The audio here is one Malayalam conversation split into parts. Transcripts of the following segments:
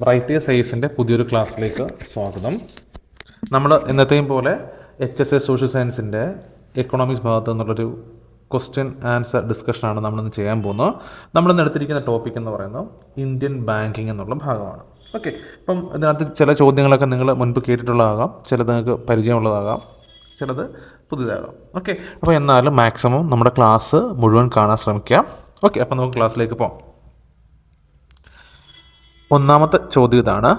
ബ്രൈറ്റ് സയൻസിൻ്റെ പുതിയൊരു ക്ലാസ്സിലേക്ക് സ്വാഗതം. നമ്മൾ ഇന്നത്തെയും പോലെ HSA സോഷ്യൽ സയൻസിൻ്റെ എക്കണോമിക്സ് ഭാഗത്തു നിന്നുള്ളൊരു ക്വസ്റ്റ്യൻ ആൻസർ ഡിസ്കഷനാണ് നമ്മളിന്ന് ചെയ്യാൻ പോകുന്നത്. നമ്മളിന്ന് എടുത്തിരിക്കുന്ന ടോപ്പിക് എന്ന് പറയുന്നത് ഇന്ത്യൻ ബാങ്കിങ് എന്നുള്ള ഭാഗമാണ്. ഓക്കെ, ഇപ്പം ഇതിനകത്ത് ചില ചോദ്യങ്ങളൊക്കെ നിങ്ങൾ മുൻപ് കേട്ടിട്ടുള്ളതാകാം, ചിലത് നിങ്ങൾക്ക് പരിചയമുള്ളതാകാം, ചിലത് പുതിയതാകാം. ഓക്കെ, അപ്പോൾ എന്നാലും മാക്സിമം നമ്മുടെ ക്ലാസ് മുഴുവൻ കാണാൻ ശ്രമിക്കാം. ഓക്കെ, അപ്പോൾ നമുക്ക് ക്ലാസ്സിലേക്ക് പോകാം. ഒന്നാമത്തെ ചോദ്യം ഇതാണ്: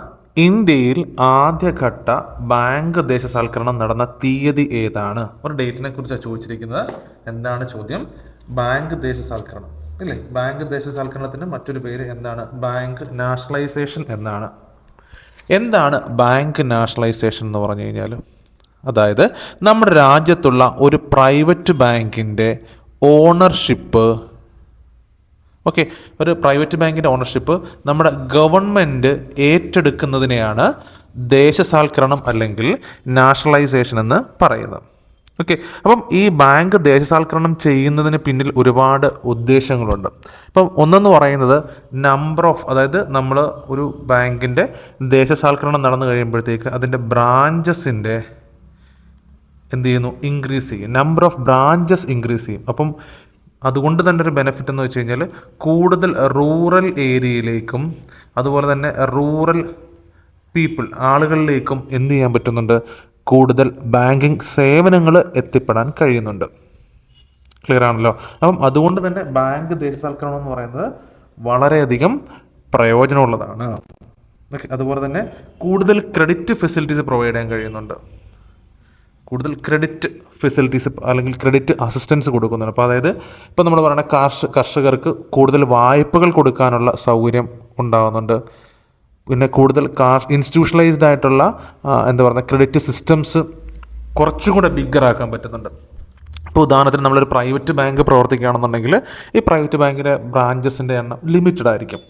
ഇന്ത്യയിൽ ആദ്യഘട്ട ബാങ്ക് ദേശസാൽക്കരണം നടന്ന തീയതി ഏതാണ്? ഒരു ഡേറ്റിനെ കുറിച്ചാണ് ചോദിച്ചിരിക്കുന്നത്. എന്താണ് ചോദ്യം? ബാങ്ക് ദേശസാൽക്കരണം ഇല്ലേ? ബാങ്ക് ദേശസാൽക്കരണത്തിന് മറ്റൊരു പേര് എന്താണ്? ബാങ്ക് നാഷണലൈസേഷൻ എന്നാണ്. എന്താണ് ബാങ്ക് നാഷണലൈസേഷൻ എന്ന് പറഞ്ഞു കഴിഞ്ഞാൽ, അതായത് നമ്മുടെ രാജ്യത്തുള്ള ഒരു പ്രൈവറ്റ് ബാങ്കിൻ്റെ ഓണർഷിപ്പ്, ഓക്കെ, ഒരു പ്രൈവറ്റ് ബാങ്കിൻ്റെ ഓണർഷിപ്പ് നമ്മുടെ ഗവൺമെൻറ് ഏറ്റെടുക്കുന്നതിനെയാണ് ദേശസാൽക്കരണം അല്ലെങ്കിൽ നാഷണലൈസേഷൻ എന്ന് പറയുന്നത്. ഓക്കെ, അപ്പം ഈ ബാങ്ക് ദേശസാൽക്കരണം ചെയ്യുന്നതിന് പിന്നിൽ ഒരുപാട് ഉദ്ദേശങ്ങളുണ്ട്. ഇപ്പം ഒന്നെന്ന് പറയുന്നത് നമ്പർ ഓഫ്, അതായത് നമ്മൾ ഒരു ബാങ്കിൻ്റെ ദേശസാൽക്കരണം നടന്നു കഴിയുമ്പോഴത്തേക്ക് അതിൻ്റെ ബ്രാഞ്ചസിൻ്റെ എന്ത് ചെയ്യുന്നു? ഇൻക്രീസ് ചെയ്യും. നമ്പർ ഓഫ് ബ്രാഞ്ചസ് ഇൻക്രീസ് ചെയ്യും. അപ്പം അതുകൊണ്ട് തന്നെ ഒരു ബെനിഫിറ്റ് എന്ന് വെച്ച് കഴിഞ്ഞാൽ കൂടുതൽ റൂറൽ ഏരിയയിലേക്കും അതുപോലെ തന്നെ റൂറൽ പീപ്പിൾ ആളുകളിലേക്കും എന്ത് ചെയ്യാൻ പറ്റുന്നുണ്ട്? കൂടുതൽ ബാങ്കിങ് സേവനങ്ങൾ എത്തിപ്പെടാൻ കഴിയുന്നുണ്ട്. ക്ലിയർ ആണല്ലോ? അപ്പം അതുകൊണ്ട് തന്നെ ബാങ്ക് ദേശസാൽക്കരണം എന്ന് പറയുന്നത് വളരെയധികം പ്രയോജനമുള്ളതാണ്. ഓക്കെ, അതുപോലെ തന്നെ കൂടുതൽ ക്രെഡിറ്റ് ഫെസിലിറ്റീസ് പ്രൊവൈഡ് ചെയ്യാൻ കഴിയുന്നുണ്ട്. കൂടുതൽ ക്രെഡിറ്റ് ഫെസിലിറ്റീസ് അല്ലെങ്കിൽ ക്രെഡിറ്റ് അസിസ്റ്റൻസ് കൊടുക്കുന്നുണ്ട്. അപ്പോൾ അതായത് ഇപ്പോൾ നമ്മൾ പറയുന്ന കർഷകർക്ക് കൂടുതൽ വായ്പകൾ കൊടുക്കാനുള്ള സൗകര്യം ഉണ്ടാകുന്നുണ്ട്. പിന്നെ കൂടുതൽ ഇൻസ്റ്റിറ്റ്യൂഷണലൈസ്ഡ് ആയിട്ടുള്ള എന്താ പറയുക ക്രെഡിറ്റ് സിസ്റ്റംസ് കുറച്ചും കൂടെ ബിഗ്ഗറാക്കാൻ പറ്റുന്നുണ്ട്. ഇപ്പോൾ ഉദാഹരണത്തിന് നമ്മളൊരു പ്രൈവറ്റ് ബാങ്ക് പ്രവർത്തിക്കുകയാണെന്നുണ്ടെങ്കിൽ ഈ പ്രൈവറ്റ് ബാങ്കിൻ്റെ ബ്രാഞ്ചസിൻ്റെ എണ്ണം ലിമിറ്റഡ് ആയിരിക്കും.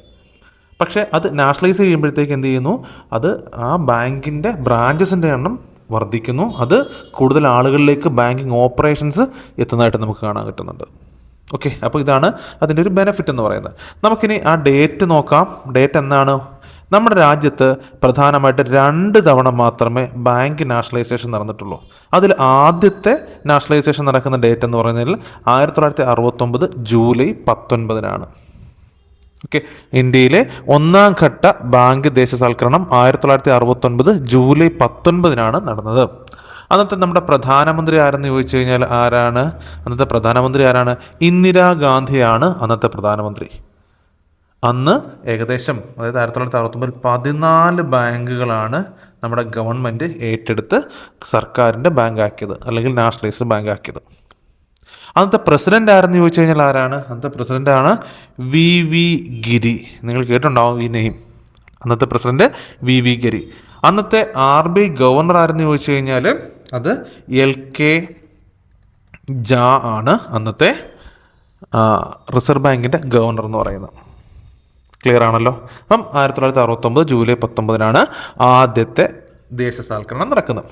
പക്ഷേ അത് നാഷണലൈസ് ചെയ്യുമ്പോഴത്തേക്ക് എന്ത് ചെയ്യുന്നു? അത് ആ ബാങ്കിൻ്റെ ബ്രാഞ്ചസിൻ്റെ എണ്ണം വർദ്ധിക്കുന്നു. അത് കൂടുതൽ ആളുകളിലേക്ക് ബാങ്കിങ് ഓപ്പറേഷൻസ് എത്തുന്നതായിട്ട് നമുക്ക് കാണാൻ കിട്ടുന്നുണ്ട്. ഓക്കെ, അപ്പോൾ ഇതാണ് അതിൻ്റെ ഒരു ബെനിഫിറ്റ് എന്ന് പറയുന്നത്. നമുക്കിനി ആ ഡേറ്റ് നോക്കാം. ഡേറ്റ് എന്നാണ്? നമ്മുടെ രാജ്യത്ത് പ്രധാനമായിട്ട് 2 തവണ മാത്രമേ ബാങ്ക് നാഷണലൈസേഷൻ നടന്നിട്ടുള്ളൂ. അതിൽ ആദ്യത്തെ നാഷണലൈസേഷൻ നടക്കുന്ന ഡേറ്റ് എന്ന് പറയുന്നതിൽ 1969 ജൂലൈ 19 ഓക്കെ, ഇന്ത്യയിലെ ഒന്നാം ഘട്ട ബാങ്ക് ദേശസാൽക്കരണം 1969 ജൂലൈ 19 നടന്നത്. അന്നത്തെ നമ്മുടെ പ്രധാനമന്ത്രി ആരെന്ന് ചോദിച്ചു കഴിഞ്ഞാൽ ആരാണ്? അന്നത്തെ പ്രധാനമന്ത്രി ആരാണ്? ഇന്ദിരാഗാന്ധിയാണ് അന്നത്തെ പ്രധാനമന്ത്രി. അന്ന് ഏകദേശം, അതായത് 1969 14 ബാങ്കുകളാണ് നമ്മുടെ ഗവൺമെൻറ് ഏറ്റെടുത്ത് സർക്കാരിൻ്റെ ബാങ്ക് ആക്കിയത് അല്ലെങ്കിൽ നാഷണലൈസ്ഡ് ബാങ്ക് ആക്കിയത്. അന്നത്തെ പ്രസിഡന്റ് ആരെന്ന് ചോദിച്ചു കഴിഞ്ഞാൽ ആരാണ്? അന്നത്തെ പ്രസിഡന്റാണ് VV ഗിരി. നിങ്ങൾ കേട്ടിട്ടുണ്ടാവും ഈ നെയിം. അന്നത്തെ പ്രസിഡന്റ് VV ഗിരി. അന്നത്തെ RBI ഗവർണർ ആരെന്ന് ചോദിച്ചു കഴിഞ്ഞാൽ അത് LK ജാ ആണ് അന്നത്തെ റിസർവ് ബാങ്കിൻ്റെ ഗവർണർ എന്ന് പറയുന്നത്. ക്ലിയർ ആണല്ലോ? അപ്പം 1969 ജൂലൈ 19 ആദ്യത്തെ ദേശസാൽക്കരണം നടക്കുന്നത്.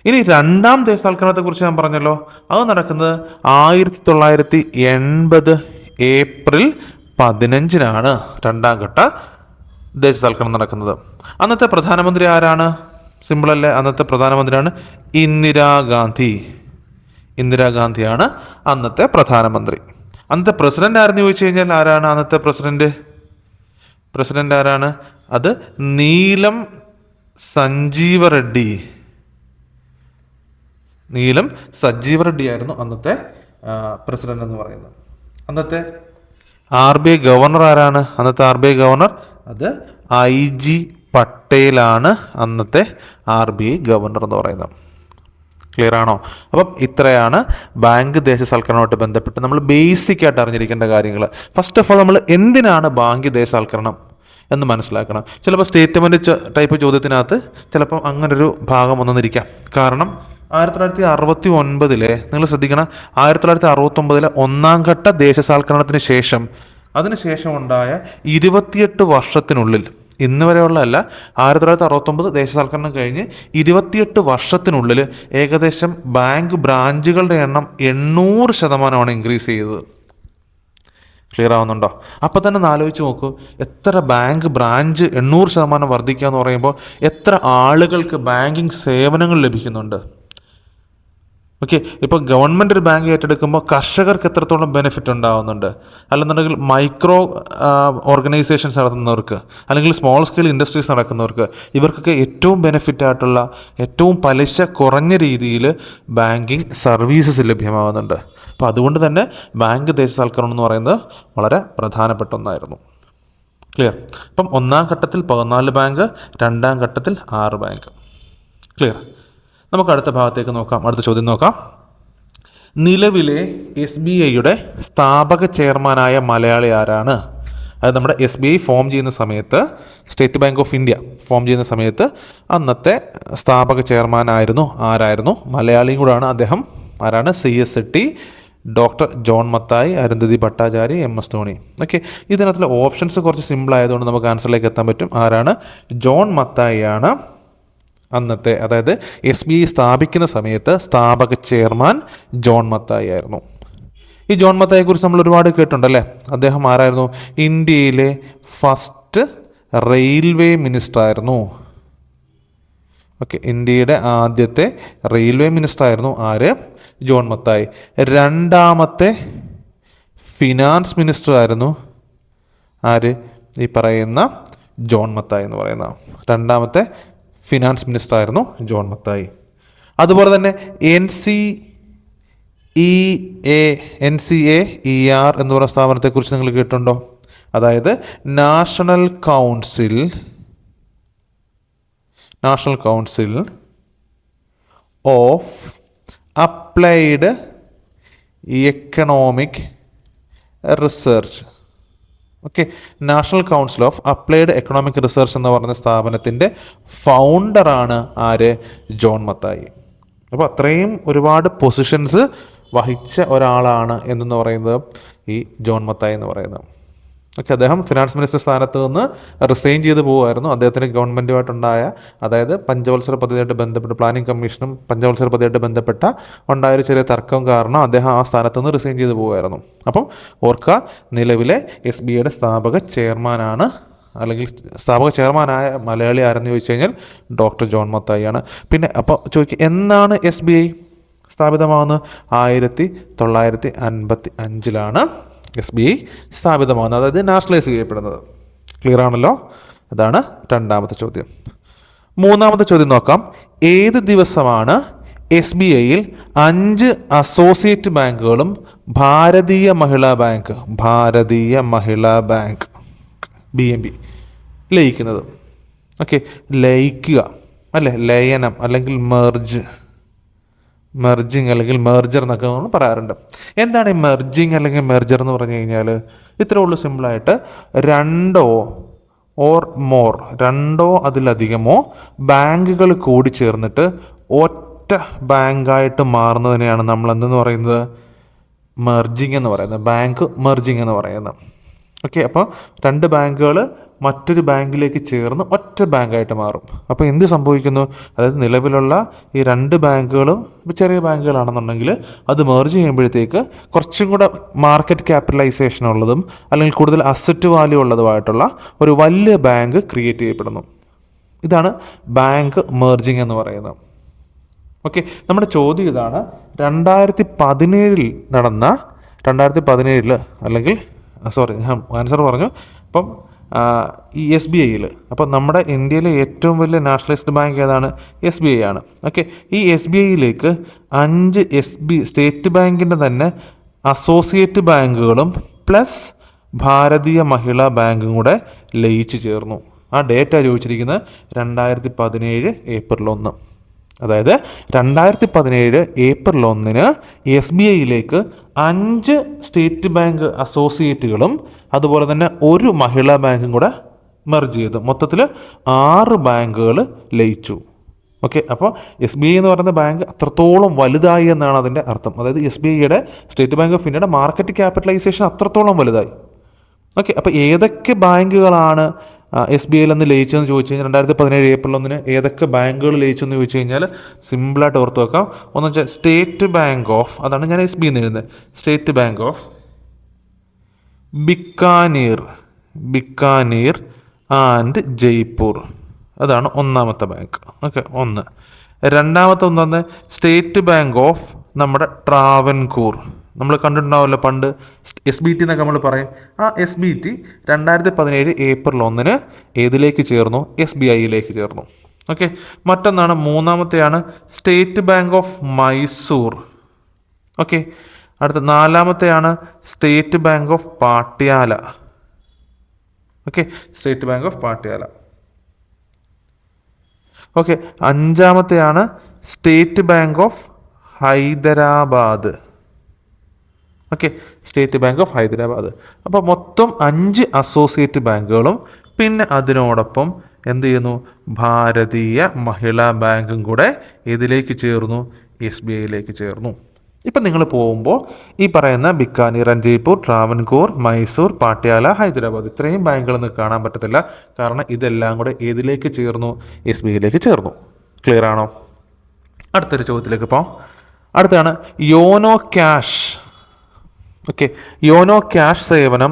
ഇനി രണ്ടാം ദേശസാൽക്കരണത്തെക്കുറിച്ച് ഞാൻ പറഞ്ഞല്ലോ, അത് നടക്കുന്നത് 1980 ഏപ്രിൽ 15 രണ്ടാം ഘട്ട ദേശസാൽക്കരണം നടക്കുന്നത്. അന്നത്തെ പ്രധാനമന്ത്രി ആരാണ്? സിമ്പിളല്ലേ? അന്നത്തെ പ്രധാനമന്ത്രിയാണ് ഇന്ദിരാഗാന്ധി. ഇന്ദിരാഗാന്ധിയാണ് അന്നത്തെ പ്രധാനമന്ത്രി. അന്നത്തെ പ്രസിഡന്റ് ആരെന്ന് ചോദിച്ചു കഴിഞ്ഞാൽ ആരാണ് അന്നത്തെ പ്രസിഡന്റ്? പ്രസിഡന്റ് ആരാണ്? അത് നീലം സഞ്ജീവ റെഡ്ഡി. നീലം സഞ്ജീവ റെഡ്ഡി ആയിരുന്നു അന്നത്തെ പ്രസിഡന്റ് എന്ന് പറയുന്നത്. അന്നത്തെ RBI ഗവർണർ ആരാണ്? അന്നത്തെ RBI ഗവർണർ അത് IG പട്ടേലാണ് അന്നത്തെ RBI ഗവർണർ എന്ന് പറയുന്നത്. ക്ലിയർ ആണോ? അപ്പം ഇത്രയാണ് ബാങ്ക് ദേശസാൽക്കരണവുമായിട്ട് ബന്ധപ്പെട്ട് നമ്മൾ ബേസിക് ആയിട്ട് അറിഞ്ഞിരിക്കേണ്ട കാര്യങ്ങൾ. ഫസ്റ്റ് ഓഫ് ഓൾ നമ്മൾ എന്തിനാണ് ബാങ്ക് ദേശസാൽക്കരണം എന്ന് മനസ്സിലാക്കണം. ചിലപ്പോൾ സ്റ്റേറ്റ്മെൻറ്റ് ടൈപ്പ് ചോദ്യത്തിനകത്ത് ചിലപ്പോൾ അങ്ങനൊരു ഭാഗം വന്നിരിക്കാം. കാരണം 1969 നിങ്ങൾ ശ്രദ്ധിക്കണം, 1969 ഒന്നാം ഘട്ട ദേശസാൽക്കരണത്തിന് ശേഷം അതിനുശേഷം ഉണ്ടായ 28 വർഷത്തിനുള്ളിൽ, ഇന്ന് വരെയുള്ളതല്ല, 1969 ദേശസാൽക്കരണം കഴിഞ്ഞ് 28 വർഷത്തിനുള്ളിൽ ഏകദേശം ബാങ്ക് ബ്രാഞ്ചുകളുടെ എണ്ണം 800% ഇൻക്രീസ് ചെയ്തത്. ക്ലിയർ ആവുന്നുണ്ടോ? അപ്പോൾ തന്നെ ഒന്ന് ആലോചിച്ച് നോക്കൂ, എത്ര ബാങ്ക് ബ്രാഞ്ച് 800% വർദ്ധിക്കുക എന്ന് പറയുമ്പോൾ എത്ര ആളുകൾക്ക് ബാങ്കിങ് സേവനങ്ങൾ ലഭിക്കുന്നുണ്ട്. ഓക്കെ, ഇപ്പോൾ ഗവൺമെൻറ് ഒരു ബാങ്ക് ഏറ്റെടുക്കുമ്പോൾ കർഷകർക്ക് എത്രത്തോളം ബെനിഫിറ്റ് ഉണ്ടാകുന്നുണ്ട്, അല്ലെന്നുണ്ടെങ്കിൽ മൈക്രോ ഓർഗനൈസേഷൻസ് നടത്തുന്നവർക്ക്, അല്ലെങ്കിൽ സ്മോൾ സ്കെയിൽ ഇൻഡസ്ട്രീസ് നടക്കുന്നവർക്ക്, ഇവർക്കൊക്കെ ഏറ്റവും ബെനിഫിറ്റ് ആയിട്ടുള്ള ഏറ്റവും പലിശ കുറഞ്ഞ രീതിയിൽ ബാങ്കിങ് സർവീസസ് ലഭ്യമാകുന്നുണ്ട്. അപ്പോൾ അതുകൊണ്ട് തന്നെ ബാങ്ക് ദേശസാൽക്കരണം എന്ന് പറയുന്നത് വളരെ പ്രധാനപ്പെട്ട ഒന്നായിരുന്നു. ക്ലിയർ? അപ്പം ഒന്നാം ഘട്ടത്തിൽ 14 ബാങ്ക്, രണ്ടാം ഘട്ടത്തിൽ 6 ബാങ്ക്. ക്ലിയർ? നമുക്ക് അടുത്ത ഭാഗത്തേക്ക് നോക്കാം. അടുത്ത ചോദ്യം നോക്കാം. നിലവിലെ SBIയുടെ സ്ഥാപക ചെയർമാനായ മലയാളി ആരാണ്? അത് നമ്മുടെ SBI ഫോം ചെയ്യുന്ന സമയത്ത്, state bank of India form ചെയ്യുന്ന സമയത്ത് അന്നത്തെ സ്ഥാപക ചെയർമാനായിരുന്നു ആരായിരുന്നു? മലയാളിയും കൂടാണ് അദ്ദേഹം. ആരാണ്? CS Setty, doctor John Mathai, Arundhati Bhattacharya, MS Dhoni. Okay, ഇതിനകത്തുള്ള ഓപ്ഷൻസ് കുറച്ച് സിമ്പിൾ ആയതുകൊണ്ട് നമുക്ക് ആൻസറിലേക്ക് എത്താൻ പറ്റും. ആരാണ്? ജോൺ മത്തായി ആണ് അന്നത്തെ, അതായത് SBI സ്ഥാപിക്കുന്ന സമയത്ത് സ്ഥാപക ചെയർമാൻ ജോൺ മത്തായി ആയിരുന്നു. ഈ ജോൺ മത്തായിയെക്കുറിച്ച് നമ്മൾ ഒരുപാട് കേട്ടിട്ടുണ്ടല്ലേ. അദ്ദേഹം ആരായിരുന്നു? ഇന്ത്യയിലെ ഫസ്റ്റ് റെയിൽവേ മിനിസ്റ്റർ ആയിരുന്നു. ഓക്കെ, ഇന്ത്യയുടെ ആദ്യത്തെ റെയിൽവേ മിനിസ്റ്റർ ആയിരുന്നു ആര്? ജോൺ മത്തായി. രണ്ടാമത്തെ ഫിനാൻസ് മിനിസ്റ്റർ ആയിരുന്നു ആര്? ഈ പറയുന്ന ജോൺ മത്തായി എന്ന് പറയുന്ന രണ്ടാമത്തെ ഫിനാൻസ് മിനിസ്റ്റർ ആയിരുന്നു ജോൺ മത്തായി. അതുപോലെ തന്നെ NCAER എന്ന് പറയുന്ന സ്ഥാപനത്തെക്കുറിച്ച് നിങ്ങൾ കേട്ടിട്ടുണ്ടോ? അതായത് national council of applied economic research. Okay, national council of applied economic research എന്ന് പറയുന്ന സ്ഥാപനത്തിൻ്റെ ഫൗണ്ടറാണ് ആര്? ജോൺ മത്തായി. അപ്പോൾ അത്രയും ഒരുപാട് പൊസിഷൻസ് വഹിച്ച ഒരാളാണ് എന്ന് പറയുന്നത് ഈ ജോൺ മത്തായി എന്ന് പറയുന്നത്. ഓക്കെ, അദ്ദേഹം ഫിനാൻസ് മിനിസ്റ്റർ സ്ഥാനത്ത് നിന്ന് റിസൈൻ ചെയ്ത് പോകുമായിരുന്നു. അദ്ദേഹത്തിന് ഗവൺമെൻറ്റുമായിട്ടുണ്ടായ, അതായത് പഞ്ചവത്സര പദ്ധതിയായിട്ട് ബന്ധപ്പെട്ട്, പ്ലാനിംഗ് കമ്മീഷനും പഞ്ചവത്സര പദ്ധതിയായിട്ട് ബന്ധപ്പെട്ട ഉണ്ടായൊരു ചെറിയ തർക്കം കാരണം അദ്ദേഹം ആ സ്ഥാനത്ത് നിന്ന് റിസൈൻ ചെയ്ത് പോകുമായിരുന്നു. അപ്പം ഓർക്കുക, നിലവിലെ SBIയുടെ സ്ഥാപക ചെയർമാനാണ്, അല്ലെങ്കിൽ സ്ഥാപക ചെയർമാനായ മലയാളി ആരെന്ന് ചോദിച്ചു കഴിഞ്ഞാൽ ഡോക്ടർ ജോൺ മത്തായിയാണ്. പിന്നെ അപ്പോൾ ചോദിക്കുക, എന്നാണ് SBI സ്ഥാപിതമാകുന്നത്? 1955 SBI സ്ഥാപിതമാകുന്നത്, അതായത് നാഷണലൈസ് ചെയ്യപ്പെടുന്നത്. ക്ലിയർ ആണല്ലോ? അതാണ് രണ്ടാമത്തെ ചോദ്യം. മൂന്നാമത്തെ ചോദ്യം നോക്കാം. ഏത് ദിവസമാണ് SBIയിൽ 5 അസോസിയേറ്റ് ബാങ്കുകളും ഭാരതീയ മഹിളാ ബാങ്ക് BMB ലയിക്കുന്നത്? ഓക്കെ, ലയിക്കുക അല്ലേ, ലയനം അല്ലെങ്കിൽ മെർജിങ് അല്ലെങ്കിൽ മെർജർ എന്നൊക്കെ നമ്മൾ പറയാറുണ്ട്. എന്താണ് ഈ മെർജിങ് അല്ലെങ്കിൽ മെർജർ എന്ന് പറഞ്ഞു കഴിഞ്ഞാൽ? ഇത്രേ ഉള്ളൂ, സിമ്പിളായിട്ട് രണ്ടോ അതിലധികമോ ബാങ്കുകൾ കൂടി ചേർന്നിട്ട് ഒറ്റ ബാങ്കായിട്ട് മാറുന്നതിനെയാണ് നമ്മൾ എന്തെന്ന് പറയുന്നത്? മെർജിങ് എന്ന് പറയുന്നത്, ബാങ്ക് മെർജിങ് എന്ന് പറയുന്നത്. ഓക്കെ, അപ്പോൾ 2 ബാങ്കുകൾ മറ്റൊരു ബാങ്കിലേക്ക് ചേർന്ന് ഒറ്റ ബാങ്കായിട്ട് മാറും. അപ്പോൾ എന്ത് സംഭവിക്കുന്നു? അതായത് നിലവിലുള്ള ഈ 2 ബാങ്കുകളും ചെറിയ ബാങ്കുകളാണെന്നുണ്ടെങ്കിൽ അത് മെർജ് ചെയ്യുമ്പോഴത്തേക്ക് കുറച്ചും കൂടെ മാർക്കറ്റ് ക്യാപിറ്റലൈസേഷൻ ഉള്ളതും അല്ലെങ്കിൽ കൂടുതൽ അസറ്റ് വാല്യൂ ഉള്ളതുമായിട്ടുള്ള ഒരു വലിയ ബാങ്ക് ക്രിയേറ്റ് ചെയ്യപ്പെടുന്നു. ഇതാണ് ബാങ്ക് മെർജിങ് എന്ന് പറയുന്നത്. ഓക്കെ, നമ്മുടെ ചോദ്യം ഇതാണ്. 2017 അല്ലെങ്കിൽ ഞാൻ ആൻസർ പറഞ്ഞു. അപ്പം ഈ SBIയിൽ, അപ്പം നമ്മുടെ ഇന്ത്യയിലെ ഏറ്റവും വലിയ നാഷണലൈസ്ഡ് ബാങ്ക് ഏതാണ്? SBI ആണ്. ഓക്കെ, ഈ SBIയിലേക്ക് 5 സ്റ്റേറ്റ് ബാങ്കിൻ്റെ തന്നെ അസോസിയേറ്റ് ബാങ്കുകളും പ്ലസ് ഭാരതീയ മഹിളാ ബാങ്കും കൂടെ ലയിച്ചു ചേർന്നു. ആ ഡേറ്റ ചോദിച്ചിരിക്കുന്നത് 2017 ഏപ്രിൽ 1. അതായത് 2017 ഏപ്രിൽ 1 SBIയിലേക്ക് 5 സ്റ്റേറ്റ് ബാങ്ക് അസോസിയേറ്റുകളും അതുപോലെ തന്നെ 1 മഹിളാ ബാങ്കും കൂടെ മെർജ് ചെയ്തു. മൊത്തത്തിൽ 6 ബാങ്കുകൾ ലയിച്ചു. ഓക്കെ, അപ്പോൾ SBI എന്ന് പറയുന്ന ബാങ്ക് അത്രത്തോളം വലുതായി എന്നാണ് അതിൻ്റെ അർത്ഥം. അതായത് SBIയുടെ, സ്റ്റേറ്റ് ബാങ്ക് ഓഫ് ഇന്ത്യയുടെ മാർക്കറ്റ് ക്യാപിറ്റലൈസേഷൻ അത്രത്തോളം വലുതായി. ഓക്കെ, അപ്പോൾ ഏതൊക്കെ ബാങ്കുകളാണ് SBIയിൽ നിന്ന് ലയിച്ചതെന്ന് ചോദിച്ചു കഴിഞ്ഞാൽ 2017 ഏപ്രിൽ 1 ഏതൊക്കെ ബാങ്കുകൾ ലയിച്ചെന്ന് ചോദിച്ചു കഴിഞ്ഞാൽ സിമ്പിളായിട്ട് ഓർത്ത് വെക്കാം. ഒന്ന് വെച്ചാൽ സ്റ്റേറ്റ് ബാങ്ക് ഓഫ്, അതാണ് ഞാൻ SBI എന്ന് എഴുതുന്നത്, state bank of Bikaner Bikaner and Jaipur. അതാണ് ഒന്നാമത്തെ ബാങ്ക്. ഓക്കെ, ഒന്ന്. രണ്ടാമത്തെ ഒന്നാണ് സ്റ്റേറ്റ് ബാങ്ക് ഓഫ് നമ്മുടെ ട്രാവൻകൂർ. നമ്മൾ കണ്ടിട്ടുണ്ടാവുമല്ലോ പണ്ട് SBT എന്നൊക്കെ നമ്മൾ പറയും. ആ SBT 2017 ഏപ്രിൽ 1 ഏതിലേക്ക് ചേർന്നു? SBIയിലേക്ക് ചേർന്നു. ഓക്കെ. മറ്റൊന്നാണ് മൂന്നാമത്തെയാണ് state bank of Mysore. Okay. അടുത്ത നാലാമത്തെയാണ് state bank of Patiala. Okay, state bank of Patiala. Okay, അഞ്ചാമത്തെയാണ് state bank of Hyderabad. Okay, state bank of Hyderabad. അപ്പോൾ മൊത്തം 5 അസോസിയേറ്റ് ബാങ്കുകളും പിന്നെ അതിനോടൊപ്പം എന്ത് ചെയ്യുന്നു? ഭാരതീയ മഹിളാ ബാങ്കും കൂടെ ഇതിലേക്ക് ചേർന്നു, SBIയിലേക്ക് ചേർന്നു. ഇപ്പം നിങ്ങൾ പോകുമ്പോൾ ഈ പറയുന്ന ബിക്കാനീർ ആൻഡ് ജയ്പൂർ, ട്രാവൻകൂർ, മൈസൂർ, പാട്യാല, ഹൈദരാബാദ് ഇത്രയും ബാങ്കുകളൊന്നും കാണാൻ പറ്റത്തില്ല. കാരണം ഇതെല്ലാം കൂടെ ഏതിലേക്ക് ചേർന്നു? SBIയിലേക്ക് ചേർന്നു. ക്ലിയർ ആണോ? അടുത്തൊരു ചോദ്യത്തിലേക്ക് പോകാം. അടുത്താണ് YONO cash. Okay, YONO cash സേവനം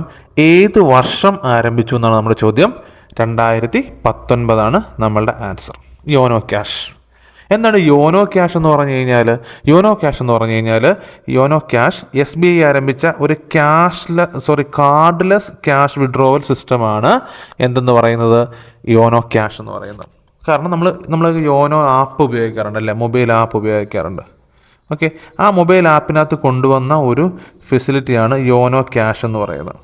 ഏത് വർഷം ആരംഭിച്ചു എന്നാണ് നമ്മുടെ ചോദ്യം. 2019 നമ്മളുടെ ആൻസർ. YONO cash. എന്താണ് യോനോ ക്യാഷ് എന്ന് പറഞ്ഞു കഴിഞ്ഞാൽ? യോനോ ക്യാഷ് SBI ആരംഭിച്ച ഒരു കാർഡ്ലെസ് ക്യാഷ് വിഡ്രോവൽ സിസ്റ്റമാണ് എന്തെന്ന് പറയുന്നത്? യോനോ ക്യാഷ് എന്ന് പറയുന്നത്. കാരണം നമ്മൾ യോനോ ആപ്പ് ഉപയോഗിക്കാറുണ്ട് അല്ലേ? മൊബൈൽ ആപ്പ് ഉപയോഗിക്കാറുണ്ട്. ഓക്കെ, ആ മൊബൈൽ ആപ്പിനകത്ത് കൊണ്ടുവന്ന ഒരു ഫെസിലിറ്റിയാണ് യോനോ ക്യാഷ് എന്ന് പറയുന്നത്.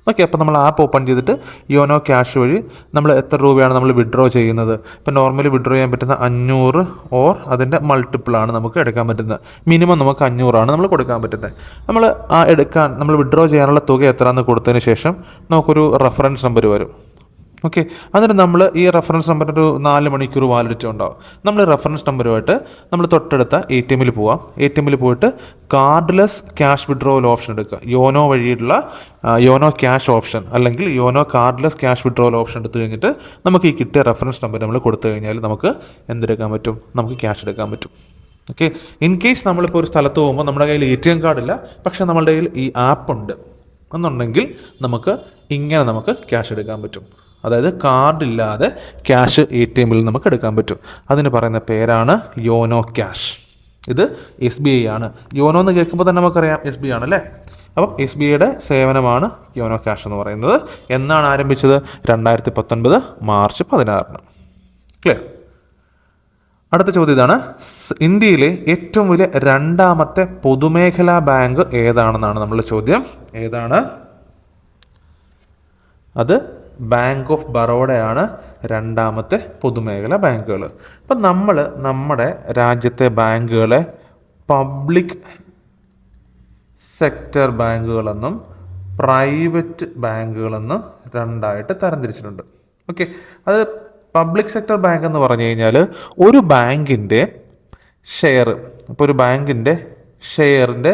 ഓക്കെ, അപ്പോൾ നമ്മൾ ആപ്പ് ഓപ്പൺ ചെയ്തിട്ട് യോനോ ക്യാഷ് വഴി നമ്മൾ എത്ര രൂപയാണ് നമ്മൾ വിഡ്രോ ചെയ്യുന്നത്? ഇപ്പോൾ നോർമലി വിഡ്രോ ചെയ്യാൻ പറ്റുന്ന 500 ഓർ അതിൻ്റെ മൾട്ടിപ്പിളാണ് നമുക്ക് എടുക്കാൻ പറ്റുന്നത്. മിനിമം നമുക്ക് 500 നമ്മൾ കൊടുക്കാൻ പറ്റുന്നത്. നമ്മൾ വിഡ്രോ ചെയ്യാനുള്ള തുക എത്രയാണെന്ന് കൊടുത്തതിന് ശേഷം നമുക്കൊരു റെഫറൻസ് നമ്പർ വരും. ഓക്കെ, എന്നിട്ട് നമ്മൾ ഈ റെഫറൻസ് നമ്പറിൻ്റെ ഒരു 4 മണിക്കൂർ വാലിഡിറ്റി ഉണ്ടാവും. നമ്മൾ റെഫറൻസ് നമ്പറുമായിട്ട് നമ്മൾ തൊട്ടടുത്ത ATMൽ പോവാം. ATMൽ പോയിട്ട് കാർഡ്ലെസ് ക്യാഷ് വിഡ്രോവൽ ഓപ്ഷൻ എടുക്കുക. യോനോ വഴിയുള്ള യോനോ ക്യാഷ് ഓപ്ഷൻ അല്ലെങ്കിൽ YONO cardless cash withdrawal option എടുത്തു കഴിഞ്ഞിട്ട് നമുക്ക് ഈ കിട്ടിയ റെഫറൻസ് നമ്പർ നമ്മൾ കൊടുത്തു കഴിഞ്ഞാൽ നമുക്ക് എന്തെടുക്കാൻ പറ്റും? നമുക്ക് ക്യാഷ് എടുക്കാൻ പറ്റും. ഓക്കെ, ഇൻ കേസ് നമ്മളിപ്പോൾ ഒരു സ്ഥലത്ത് പോകുമ്പോൾ നമ്മുടെ കയ്യിൽ ATM കാർഡില്ല, പക്ഷേ നമ്മളുടെ കയ്യിൽ ഈ ആപ്പ് ഉണ്ട് എന്നുണ്ടെങ്കിൽ നമുക്ക് ക്യാഷ് എടുക്കാൻ പറ്റും. അതായത് കാർഡില്ലാതെ ക്യാഷ് ATMൽ നമുക്ക് എടുക്കാൻ പറ്റും. അതിന് പറയുന്ന പേരാണ് യോനോ ക്യാഷ്. ഇത് SBI ആണ്. യോനോ എന്ന് കേൾക്കുമ്പോൾ തന്നെ നമുക്കറിയാം SBI ആണല്ലേ. അപ്പം SBIയുടെ സേവനമാണ് യോനോ ക്യാഷ് എന്ന് പറയുന്നത്. എന്നാണ് ആരംഭിച്ചത്? 2019 മാർച്ച് 16. ക്ലിയർ? അടുത്ത ചോദ്യം ഇതാണ്. ഇന്ത്യയിലെ ഏറ്റവും വലിയ രണ്ടാമത്തെ പൊതുമേഖലാ ബാങ്ക് ഏതാണെന്നാണ് നമ്മളുടെ ചോദ്യം. ഏതാണ് അത്? ബാങ്ക് ഓഫ് ബറോഡയാണ് രണ്ടാമത്തെ പൊതുമേഖലാ ബാങ്കുകൾ. അപ്പം നമ്മൾ നമ്മുടെ രാജ്യത്തെ ബാങ്കുകളെ പബ്ലിക് സെക്ടർ ബാങ്കുകളെന്നും പ്രൈവറ്റ് ബാങ്കുകളെന്നും രണ്ടായിട്ട് തരംതിരിച്ചിട്ടുണ്ട്. ഓക്കെ, അത് പബ്ലിക് സെക്ടർ ബാങ്ക് എന്ന് പറഞ്ഞു കഴിഞ്ഞാൽ ഒരു ബാങ്കിൻ്റെ ഷെയർ, ഇപ്പോൾ ഒരു ബാങ്കിൻ്റെ ഷെയറിൻ്റെ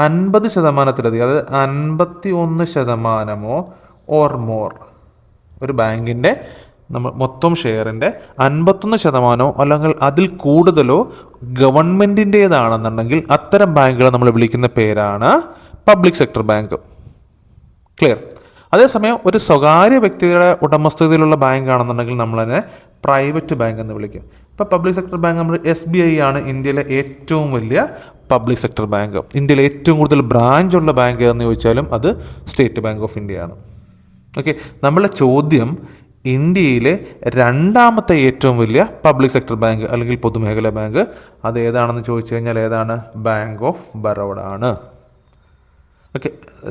50%-ലധികം, അതായത് 51% ഓർ മോർ, ഒരു ബാങ്കിൻ്റെ മൊത്തം ഷെയറിൻ്റെ 51% അല്ലെങ്കിൽ അതിൽ കൂടുതലോ ഗവൺമെൻറ്റിൻ്റേതാണെന്നുണ്ടെങ്കിൽ അത്തരം ബാങ്കുകളെ നമ്മൾ വിളിക്കുന്ന പേരാണ് പബ്ലിക് സെക്ടർ ബാങ്ക്. ക്ലിയർ? അതേസമയം ഒരു സ്വകാര്യ വ്യക്തിയുടെ ഉടമസ്ഥതയിലുള്ള ബാങ്ക് ആണെന്നുണ്ടെങ്കിൽ നമ്മളതിനെ പ്രൈവറ്റ് ബാങ്ക് എന്ന് വിളിക്കും. ഇപ്പോൾ പബ്ലിക് സെക്ടർ ബാങ്ക് നമ്മൾ SBI ആണ് ഇന്ത്യയിലെ ഏറ്റവും വലിയ പബ്ലിക് സെക്ടർ ബാങ്ക്. ഇന്ത്യയിലെ ഏറ്റവും കൂടുതൽ ബ്രാഞ്ചുള്ള ബാങ്ക് എന്ന് ചോദിച്ചാലും അത് സ്റ്റേറ്റ് ബാങ്ക് ഓഫ് ഇന്ത്യയാണ്. ഓക്കെ, നമ്മളുടെ ചോദ്യം ഇന്ത്യയിലെ രണ്ടാമത്തെ ഏറ്റവും വലിയ പബ്ലിക് സെക്ടർ ബാങ്ക് അല്ലെങ്കിൽ പൊതുമേഖലാ ബാങ്ക് അത് ഏതാണെന്ന് ചോദിച്ചു കഴിഞ്ഞാൽ ഏതാണ്? ബാങ്ക് ഓഫ് ബറോഡ ആണ്. ഓക്കെ,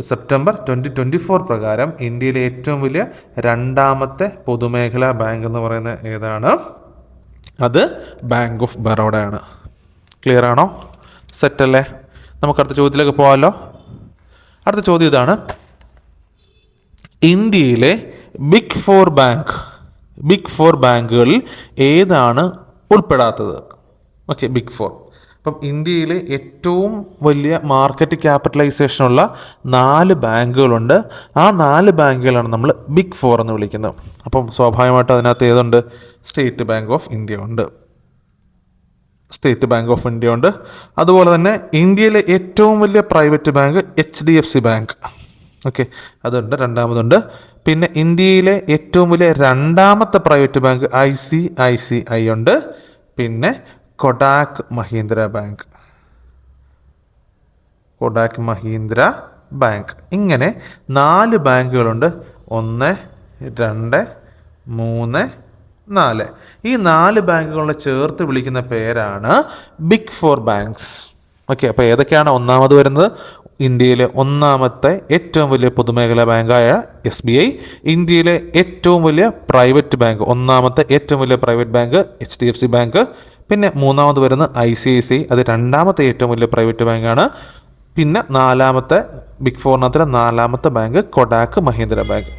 സെപ്റ്റംബർ 2024 പ്രകാരം ഇന്ത്യയിലെ ഏറ്റവും വലിയ രണ്ടാമത്തെ പൊതുമേഖലാ ബാങ്ക് എന്ന് പറയുന്നത് ഏതാണ്? അത് ബാങ്ക് ഓഫ് ബറോഡ ആണ്. ക്ലിയർ ആണോ? സെറ്റല്ലേ? നമുക്ക് അടുത്ത ചോദ്യത്തിലേക്ക് പോകാമല്ലോ. അടുത്ത ചോദ്യം ഇതാണ്. ഇന്ത്യയിലെ ബിഗ് ഫോർ ബാങ്കുകളിൽ ഏതാണ് ഉൾപ്പെടാത്തത്? Okay, big four. അപ്പം ഇന്ത്യയിലെ ഏറ്റവും വലിയ മാർക്കറ്റ് ക്യാപിറ്റലൈസേഷനുള്ള 4 ബാങ്കുകളുണ്ട്. ആ 4 ബാങ്കുകളാണ് നമ്മൾ ബിഗ് ഫോർ എന്ന് വിളിക്കുന്നത്. അപ്പം സ്വാഭാവികമായിട്ടും അതിനകത്ത് ഏതുണ്ട്? സ്റ്റേറ്റ് ബാങ്ക് ഓഫ് ഇന്ത്യ ഉണ്ട്. അതുപോലെ തന്നെ ഇന്ത്യയിലെ ഏറ്റവും വലിയ private bank HDFC bank. Okay, അതുണ്ട്, രണ്ടാമതുണ്ട്. പിന്നെ ഇന്ത്യയിലെ ഏറ്റവും വലിയ രണ്ടാമത്തെ പ്രൈവറ്റ് ബാങ്ക് ICICI ഉണ്ട്. പിന്നെ കൊടാക് മഹീന്ദ്ര ബാങ്ക്. ഇങ്ങനെ 4 ബാങ്കുകളുണ്ട്. 1, 2, 3, 4. ഈ 4 ബാങ്കുകളെ ചേർത്ത് വിളിക്കുന്ന പേരാണ് ബിഗ് 4 ബാങ്ക്സ്. ഓക്കെ, അപ്പോൾ ഏതൊക്കെയാണ്? ഒന്നാമത് വരുന്നത് ഇന്ത്യയിലെ ഒന്നാമത്തെ ഏറ്റവും വലിയ പൊതുമേഖലാ ബാങ്കായ SBI. ഇന്ത്യയിലെ ഏറ്റവും വലിയ പ്രൈവറ്റ് ബാങ്ക്, ഒന്നാമത്തെ ഏറ്റവും വലിയ പ്രൈവറ്റ് ബാങ്ക് HDFC ബാങ്ക്. പിന്നെ മൂന്നാമത് വരുന്ന ICICI, അത് രണ്ടാമത്തെ ഏറ്റവും വലിയ പ്രൈവറ്റ് ബാങ്കാണ്. പിന്നെ നാലാമത്തെ ബിഗ് 4 നാലാമത്തെ bank Kotak Mahindra bank.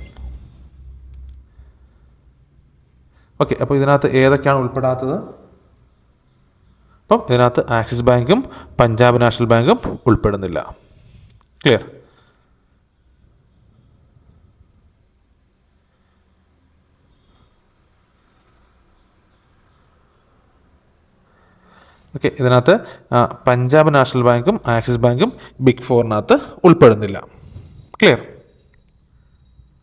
Okay, അപ്പോൾ ഇതിനകത്ത് ഏതൊക്കെയാണ് ഉൾപ്പെടാത്തത്? അപ്പം ഇതിനകത്ത് ആക്സിസ് ബാങ്കും പഞ്ചാബ് നാഷണൽ ബാങ്കും ഉൾപ്പെടുന്നില്ല. ക്ലിയർ? ഓക്കെ, ഇതിനകത്ത് പഞ്ചാബ് നാഷണൽ ബാങ്കും ആക്സിസ് ബാങ്കും ബിഗ് 4 ഉൾപ്പെടുന്നില്ല. ക്ലിയർ?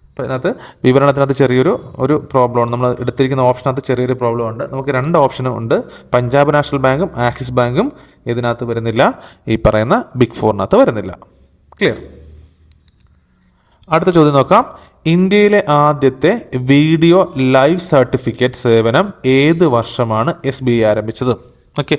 അപ്പോൾ ഇതിനകത്ത് വിവരണത്തിനകത്ത് ചെറിയൊരു പ്രോബ്ലമാണ്. നമ്മൾ എടുത്തിരിക്കുന്ന ഓപ്ഷനകത്ത് ചെറിയൊരു പ്രോബ്ലം ഉണ്ട്. നമുക്ക് 2 ഓപ്ഷനും ഉണ്ട്. പഞ്ചാബ് നാഷണൽ ബാങ്കും ആക്സിസ് ബാങ്കും ഇതിനകത്ത് വരുന്നില്ല, ഈ പറയുന്ന ബിഗ് 4 വരുന്നില്ല. ക്ലിയർ? അടുത്ത ചോദ്യം നോക്കാം. ഇന്ത്യയിലെ ആദ്യത്തെ വീഡിയോ ലൈവ് സർട്ടിഫിക്കറ്റ് സേവനം ഏത് വർഷമാണ് SBI ആരംഭിച്ചത്? ഓക്കെ,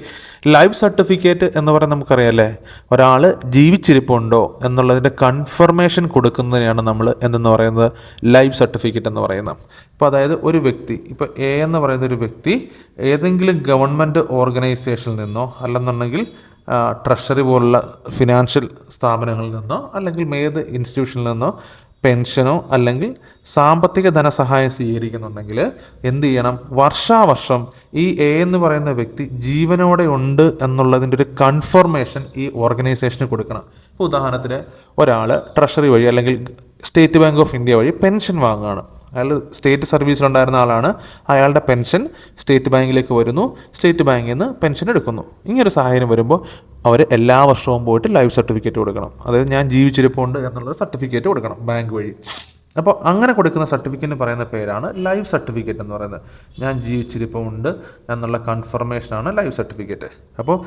ലൈവ് സർട്ടിഫിക്കറ്റ് എന്ന് പറയുന്നത് നമുക്കറിയാമല്ലേ, ഒരാൾ ജീവിച്ചിരിപ്പുണ്ടോ എന്നുള്ളതിൻ്റെ കൺഫർമേഷൻ കൊടുക്കുന്നതിനെയാണ് നമ്മൾ എന്തെന്ന് പറയുന്നത്, ലൈവ് സർട്ടിഫിക്കറ്റ് എന്ന് പറയുന്നത്. ഇപ്പോൾ അതായത് ഒരു വ്യക്തി, ഇപ്പോൾ A എന്ന് പറയുന്ന ഒരു വ്യക്തി ഏതെങ്കിലും ഗവൺമെൻറ് ഓർഗനൈസേഷനിൽ നിന്നോ അല്ലെന്നുണ്ടെങ്കിൽ ട്രഷറി പോലുള്ള ഫിനാൻഷ്യൽ സ്ഥാപനങ്ങളിൽ നിന്നോ അല്ലെങ്കിൽ ഏത് ഇൻസ്റ്റിറ്റ്യൂഷനിൽ നിന്നോ പെൻഷനോ അല്ലെങ്കിൽ സാമ്പത്തിക ധനസഹായം സ്വീകരിക്കുന്നുണ്ടെങ്കിൽ എന്ത് ചെയ്യണം? വർഷാവർഷം ഈ A എന്ന് പറയുന്ന വ്യക്തി ജീവനോടെ ഉണ്ട് എന്നുള്ളതിൻ്റെ ഒരു കൺഫർമേഷൻ ഈ ഓർഗനൈസേഷന് കൊടുക്കണം. ഇപ്പോൾ ഉദാഹരണത്തിന് ഒരാൾ ട്രഷറി വഴി അല്ലെങ്കിൽ സ്റ്റേറ്റ് ബാങ്ക് ഓഫ് ഇന്ത്യ വഴി പെൻഷൻ വാങ്ങുകയാണ്. അയാൾ സ്റ്റേറ്റ് സർവീസിലുണ്ടായിരുന്ന ആളാണ്. അയാളുടെ പെൻഷൻ സ്റ്റേറ്റ് ബാങ്കിലേക്ക് വരുന്നു, സ്റ്റേറ്റ് ബാങ്കിൽ നിന്ന് പെൻഷൻ എടുക്കുന്നു. ഇങ്ങനൊരു സാഹചര്യം വരുമ്പോൾ അവർ എല്ലാ വർഷവും പോയിട്ട് ലൈവ് സർട്ടിഫിക്കറ്റ് കൊടുക്കണം. അതായത് ഞാൻ ജീവിച്ചിരിപ്പുണ്ട് എന്നുള്ളൊരു സർട്ടിഫിക്കറ്റ് കൊടുക്കണം ബാങ്ക് വഴി. അപ്പോൾ അങ്ങനെ കൊടുക്കുന്ന സർട്ടിഫിക്കറ്റിന് പറയുന്ന പേരാണ് ലൈവ് സർട്ടിഫിക്കറ്റ് എന്ന് പറയുന്നത്. ഞാൻ ജീവിച്ചിരിപ്പുണ്ട് എന്നുള്ള കൺഫർമേഷനാണ് ലൈവ് സർട്ടിഫിക്കറ്റ്. അപ്പോൾ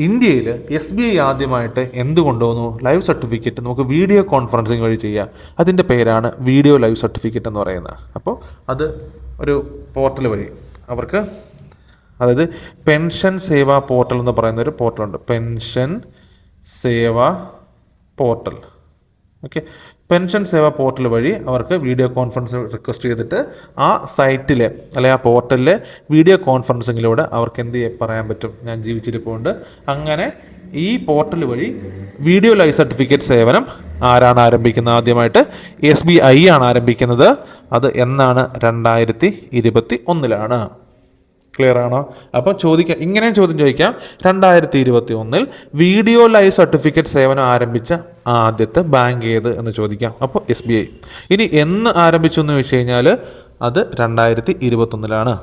ഇന്ത്യയിൽ SBI ആദ്യമായിട്ട് എന്ത് കൊണ്ടുവന്നു? ലൈവ് സർട്ടിഫിക്കറ്റ് നമുക്ക് വീഡിയോ കോൺഫറൻസിങ് വഴി ചെയ്യാം. അതിൻ്റെ പേരാണ് വീഡിയോ ലൈവ് സർട്ടിഫിക്കറ്റ് എന്ന് പറയുന്നത്. അപ്പോൾ അത് ഒരു പോർട്ടൽ വഴി അവർക്ക്, അതായത് പെൻഷൻ സേവാ പോർട്ടൽ എന്ന് പറയുന്ന ഒരു പോർട്ടലുണ്ട്. പെൻഷൻ സേവാ പോർട്ടൽ. ഓക്കെ, പെൻഷൻ സേവാ പോർട്ടൽ വഴി അവർക്ക് വീഡിയോ കോൺഫറൻസ് റിക്വസ്റ്റ് ചെയ്തിട്ട് ആ സൈറ്റിൽ അല്ലെങ്കിൽ ആ പോർട്ടലിൽ വീഡിയോ കോൺഫറൻസിങ്ങിലൂടെ അവർക്ക് എന്ത് പറയാൻ പറ്റും? ഞാൻ ജീവിച്ചിരിപ്പുണ്ട്. അങ്ങനെ ഈ പോർട്ടൽ വഴി വീഡിയോ ലൈവ് സർട്ടിഫിക്കറ്റ് സേവനം ആരാണ് ആരംഭിക്കുന്നത്? ആദ്യമായിട്ട് SBI ആണ് ആരംഭിക്കുന്നത്. അത് എന്നാണ്? 2021. ക്ലിയർ ആണോ? അപ്പോൾ ഇങ്ങനെ ചോദ്യം ചോദിക്കാം. 2021 വീഡിയോ ലൈവ് സർട്ടിഫിക്കറ്റ് സേവനം ആരംഭിച്ച ആദ്യത്തെ ബാങ്ക് ഏത് എന്ന് ചോദിക്കാം. അപ്പോൾ SBI. ഇനി എന്ന് ആരംഭിച്ചു എന്ന് ചോദിച്ചു കഴിഞ്ഞാൽ അത് 2021.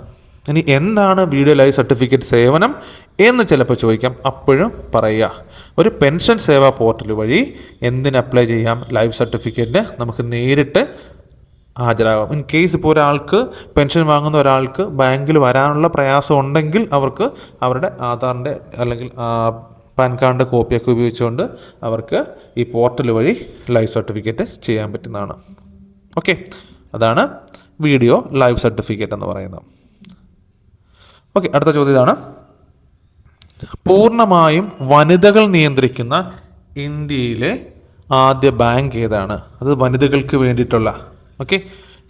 ഇനി എന്താണ് വീഡിയോ ലൈവ് സർട്ടിഫിക്കറ്റ് സേവനം എന്ന് ചിലപ്പോൾ ചോദിക്കാം. അപ്പോഴും പറയുക, ഒരു പെൻഷൻ സേവാ പോർട്ടൽ വഴി എന്തിന് അപ്ലൈ ചെയ്യാം? ലൈവ് സർട്ടിഫിക്കറ്റിന് നമുക്ക് നേരിട്ട് ഹാജരാകാം. ഇൻ കേസ് ഇപ്പോൾ ഒരാൾക്ക് പെൻഷൻ വാങ്ങുന്ന ഒരാൾക്ക് ബാങ്കിൽ വരാനുള്ള പ്രയാസം ഉണ്ടെങ്കിൽ അവർക്ക് അവരുടെ ആധാറിൻ്റെ അല്ലെങ്കിൽ പാൻ കാർഡിൻ്റെ കോപ്പിയൊക്കെ ഉപയോഗിച്ചുകൊണ്ട് അവർക്ക് ഈ പോർട്ടൽ വഴി ലൈവ് സർട്ടിഫിക്കറ്റ് ചെയ്യാൻ പറ്റുന്നതാണ്. ഓക്കെ, അതാണ് വീഡിയോ ലൈവ് സർട്ടിഫിക്കറ്റ് എന്ന് പറയുന്നത്. ഓക്കെ, അടുത്ത ചോദ്യം ഇതാണ്. പൂർണ്ണമായും വനിതകൾ നിയന്ത്രിക്കുന്ന ഇന്ത്യയിലെ ആദ്യ ബാങ്ക് ഏതാണ്? അത് വനിതകൾക്ക് വേണ്ടിയിട്ടുള്ള, ഓക്കെ,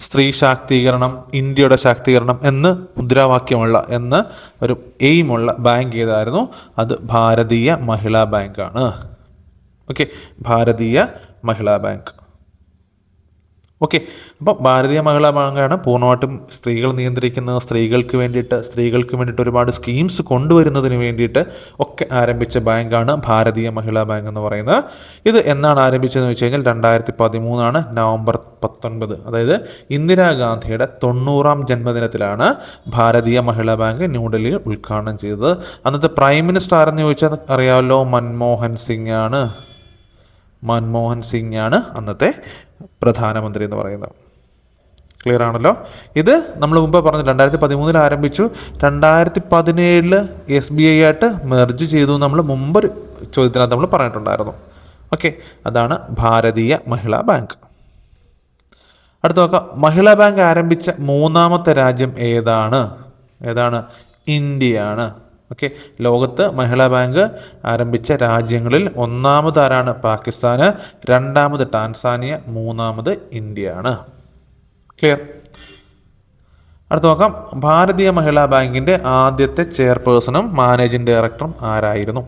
സ്ത്രീ ശാക്തീകരണം, ഇന്ത്യയുടെ ശാക്തീകരണം എന്ന് മുദ്രാവാക്യമുള്ള, എന്ന് ഒരു എയിമുള്ള ബാങ്ക് ഏതായിരുന്നു? അത് ഭാരതീയ മഹിളാ ബാങ്കാണ്. ഓക്കെ, ഭാരതീയ മഹിളാ ബാങ്ക്. ഓക്കെ, അപ്പോൾ ഭാരതീയ മഹിളാ ബാങ്കാണ് പൂർണ്ണമായിട്ടും സ്ത്രീകൾ നിയന്ത്രിക്കുന്നത്. സ്ത്രീകൾക്ക് വേണ്ടിയിട്ട് ഒരുപാട് സ്കീംസ് കൊണ്ടുവരുന്നതിന് വേണ്ടിയിട്ട് ഒക്കെ ആരംഭിച്ച ബാങ്കാണ് ഭാരതീയ മഹിളാ ബാങ്ക് എന്ന് പറയുന്നത്. ഇത് എന്നാണ് ആരംഭിച്ചതെന്ന് വെച്ച് കഴിഞ്ഞാൽ 2013 നവംബർ 19, അതായത് ഇന്ദിരാഗാന്ധിയുടെ 90ാം ജന്മദിനത്തിലാണ് ഭാരതീയ മഹിളാ ബാങ്ക് ന്യൂഡൽഹിയിൽ ഉദ്ഘാടനം ചെയ്തത്. അന്നത്തെ പ്രൈം മിനിസ്റ്റർ ആരെന്ന് ചോദിച്ചാൽ അറിയാമല്ലോ, മൻമോഹൻ സിംഗ് ആണ്. മൻമോഹൻ സിംഗ് ആണ് അന്നത്തെ പ്രധാനമന്ത്രി എന്ന് പറയുന്നത്. ക്ലിയർ ആണല്ലോ. ഇത് നമ്മൾ മുമ്പ് പറഞ്ഞു 2013 ആരംഭിച്ചു, 2017 SBI ആയിട്ട് മെർജ് ചെയ്തു. നമ്മൾ മുമ്പൊരു ചോദ്യത്തിനകത്ത് നമ്മൾ പറഞ്ഞിട്ടുണ്ടായിരുന്നു. ഓക്കെ, അതാണ് ഭാരതീയ മഹിളാ ബാങ്ക്. അടുത്ത നോക്കാം, മഹിളാ ബാങ്ക് ആരംഭിച്ച മൂന്നാമത്തെ രാജ്യം ഏതാണ്? ഇന്ത്യയാണ്. ഓക്കെ, ലോകത്ത് മഹിളാ ബാങ്ക് ആരംഭിച്ച രാജ്യങ്ങളിൽ ഒന്നാമത് ആരാണ്? പാകിസ്ഥാന്, രണ്ടാമത് ടാൻസാനിയ, മൂന്നാമത് ഇന്ത്യയാണ്. ക്ലിയർ. അടുത്ത നോക്കാം, ഭാരതീയ മഹിളാ ബാങ്കിൻ്റെ ആദ്യത്തെ ചെയർപേഴ്സണും മാനേജിംഗ് ഡയറക്ടറും ആരായിരുന്നു?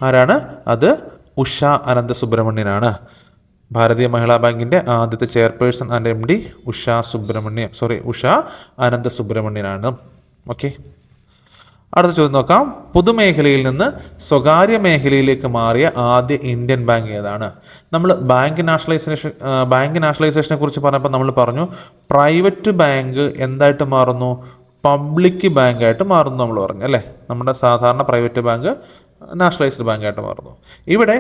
ആരാണ് അത്? ഉഷ അനന്തസുബ്രഹ്മണ്യനാണ്. ഭാരതീയ മഹിളാ ബാങ്കിൻ്റെ ആദ്യത്തെ ചെയർപേഴ്സൺ ആൻഡ് MD ഉഷ അനന്തസുബ്രഹ്മണ്യനാണ്. ഓക്കെ, അടുത്ത ചോദ്യം നോക്കാം, പൊതുമേഖലയിൽ നിന്ന് സ്വകാര്യ മേഖലയിലേക്ക് മാറിയ ആദ്യ ഇന്ത്യൻ ബാങ്ക് ഏതാണ്? നമ്മൾ ബാങ്ക് നാഷണലൈസേഷനെ കുറിച്ച് പറഞ്ഞപ്പോൾ നമ്മൾ പറഞ്ഞു പ്രൈവറ്റ് ബാങ്ക് എന്തായിട്ട് മാറുന്നു? പബ്ലിക് ബാങ്കായിട്ട് മാറുന്നു നമ്മൾ പറഞ്ഞു അല്ലേ. നമ്മുടെ സാധാരണ പ്രൈവറ്റ് ബാങ്ക് നാഷണലൈസ്ഡ് ബാങ്കായിട്ട് മാറുന്നു. ഇവിടെ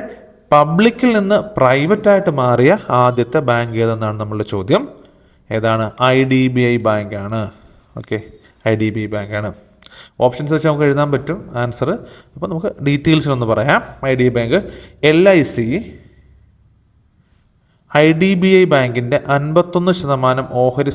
പബ്ലിക്കിൽ നിന്ന് പ്രൈവറ്റായിട്ട് മാറിയ ആദ്യത്തെ ബാങ്ക് ഏതെന്നാണ് നമ്മളുടെ ചോദ്യം. ഏതാണ്? IDBI ബാങ്കാണ്. ഓക്കെ, IDBI ബാങ്കാണ്. ഓപ്ഷൻസ് വെച്ച് നമുക്ക് എഴുതാൻ പറ്റും ആൻസർ. അപ്പോൾ നമുക്ക് ഡീറ്റെയിൽസിലൊന്ന് പറയാം. IDBI ബാങ്ക് LIC IDBI ബാങ്കിൻ്റെ 51% ഓഹരി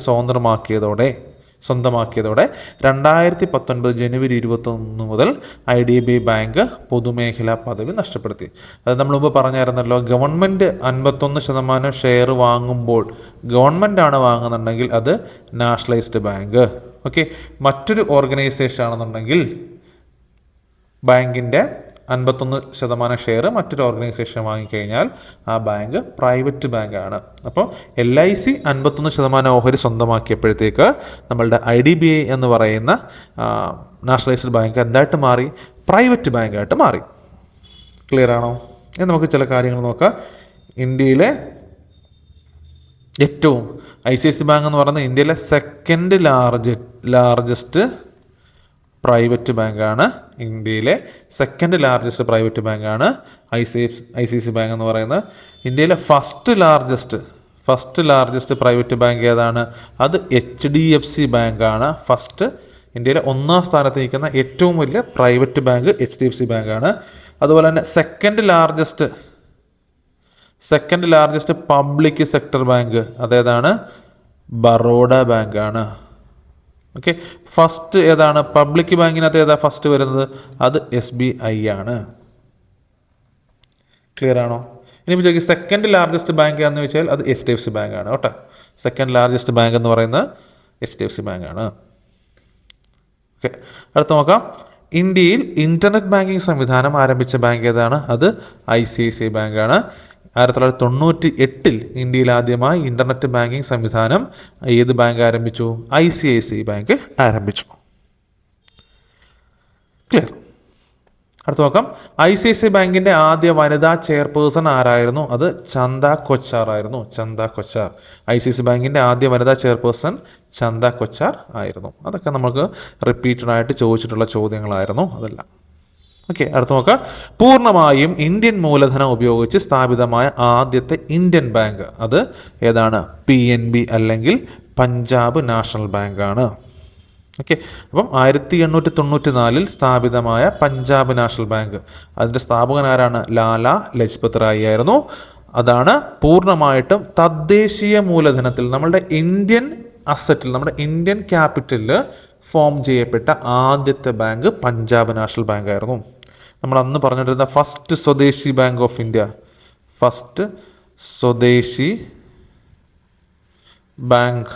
സ്വന്തമാക്കിയതോടെ 2019 ജനുവരി 21 മുതൽ IDBI ബാങ്ക് പൊതുമേഖലാ പദവി നഷ്ടപ്പെടുത്തി. അത് നമ്മൾ മുമ്പ് പറഞ്ഞായിരുന്നല്ലോ, ഗവൺമെൻറ് 51% ഷെയർ വാങ്ങുമ്പോൾ, ഗവൺമെൻറ്റാണ് വാങ്ങുന്നുണ്ടെങ്കിൽ അത് നാഷണലൈസ്ഡ് ബാങ്ക്. ഓക്കെ, മറ്റൊരു ഓർഗനൈസേഷൻ ആണെന്നുണ്ടെങ്കിൽ ബാങ്കിൻ്റെ 51% ഷെയർ മറ്റൊരു ഓർഗനൈസേഷൻ വാങ്ങിക്കഴിഞ്ഞാൽ ആ ബാങ്ക് പ്രൈവറ്റ് ബാങ്കാണ്. അപ്പോൾ LIC 51% ഓഹരി സ്വന്തമാക്കിയപ്പോഴത്തേക്ക് നമ്മളുടെ IDBI എന്ന് പറയുന്ന നാഷണലൈസ്ഡ് ബാങ്ക് എന്തായിട്ട് മാറി? പ്രൈവറ്റ് ബാങ്കായിട്ട് മാറി. ക്ലിയർ ആണോ? ഇനി നമുക്ക് ചില കാര്യങ്ങൾ നോക്കാം. ഇന്ത്യയിലെ ഏറ്റവും ICICI ബാങ്ക് എന്ന് പറയുന്നത് ഇന്ത്യയിലെ സെക്കൻഡ് ലാർജസ്റ്റ് പ്രൈവറ്റ് ബാങ്കാണ്. ഇന്ത്യയിലെ സെക്കൻഡ് ലാർജസ്റ്റ് പ്രൈവറ്റ് ബാങ്കാണ് ICICI ബാങ്ക് എന്ന് പറയുന്നത്. ഇന്ത്യയിലെ ഫസ്റ്റ് ലാർജസ്റ്റ് പ്രൈവറ്റ് ബാങ്ക് ഏതാണ്? അത് HDFC ബാങ്കാണ്. ഇന്ത്യയിലെ 1ാം സ്ഥാനത്ത് നിൽക്കുന്ന ഏറ്റവും വലിയ പ്രൈവറ്റ് ബാങ്ക് HDFC ബാങ്കാണ്. അതുപോലെ തന്നെ second largest public sector bank അതേതാണ്? ബറോഡ ബാങ്കാണ്. ഓക്കെ, ഫസ്റ്റ് ഏതാണ്? പബ്ലിക് ബാങ്കിനകത്ത് ഏതാ ഫസ്റ്റ് വരുന്നത്? അത് SBI ആണ്. ക്ലിയർ ആണോ? ഇനി ചോദിക്കും സെക്കൻഡ് ലാർജസ്റ്റ് ബാങ്ക് എന്ന് ചോദിച്ചാൽ അത് HDFC ബാങ്കാണ് കേട്ടോ. സെക്കൻഡ് ലാർജസ്റ്റ് ബാങ്ക് എന്ന് പറയുന്നത് HDFC ബാങ്കാണ്. ഓക്കെ, അടുത്ത് നോക്കാം, ഇന്ത്യയിൽ ഇൻ്റർനെറ്റ് ബാങ്കിങ് സംവിധാനം ആരംഭിച്ച ബാങ്ക് ഏതാണ്? അത് ICICI ബാങ്കാണ്. 1998 ഇന്ത്യയിൽ ആദ്യമായി ഇൻ്റർനെറ്റ് ബാങ്കിങ് സംവിധാനം ഏത് ബാങ്ക് ആരംഭിച്ചു? ICICI ബാങ്ക് ആരംഭിച്ചു. ക്ലിയർ. അടുത്ത് നോക്കാം, ICICI ബാങ്കിൻ്റെ ആദ്യ വനിതാ ചെയർപേഴ്സൺ ആരായിരുന്നു? അത് ചന്ദ കൊച്ചാർ ആയിരുന്നു. ICICI ബാങ്കിൻ്റെ ആദ്യ വനിതാ ചെയർപേഴ്സൺ ചന്ദ കൊച്ചാർ ആയിരുന്നു. അതൊക്കെ നമുക്ക് റിപ്പീറ്റഡായിട്ട് ചോദിച്ചിട്ടുള്ള ചോദ്യങ്ങളായിരുന്നു അതെല്ലാം. ഓക്കെ, അടുത്ത് നോക്കാം, പൂർണ്ണമായും ഇന്ത്യൻ മൂലധനം ഉപയോഗിച്ച് സ്ഥാപിതമായ ആദ്യത്തെ ഇന്ത്യൻ ബാങ്ക് അത് ഏതാണ്? PNB അല്ലെങ്കിൽ പഞ്ചാബ് നാഷണൽ ബാങ്കാണ്. ഓക്കെ, അപ്പം 1894 സ്ഥാപിതമായ പഞ്ചാബ് നാഷണൽ ബാങ്ക്, അതിൻ്റെ സ്ഥാപകൻ ആരാണ്? ലാലാ ലജ്പത് റായ് ആയിരുന്നു. അതാണ് പൂർണ്ണമായിട്ടും തദ്ദേശീയ മൂലധനത്തിൽ നമ്മളുടെ ഇന്ത്യൻ അസറ്റിൽ, നമ്മുടെ ഇന്ത്യൻ ക്യാപിറ്റലിൽ ഫോം ചെയ്യപ്പെട്ട ആദ്യത്തെ ബാങ്ക് പഞ്ചാബ് നാഷണൽ ബാങ്ക് ആയിരുന്നു. നമ്മൾ അന്ന് പറഞ്ഞിരുന്ന ഫസ്റ്റ് സ്വദേശി ബാങ്ക് ഓഫ് ഇന്ത്യ, ഫസ്റ്റ് സ്വദേശി ബാങ്ക്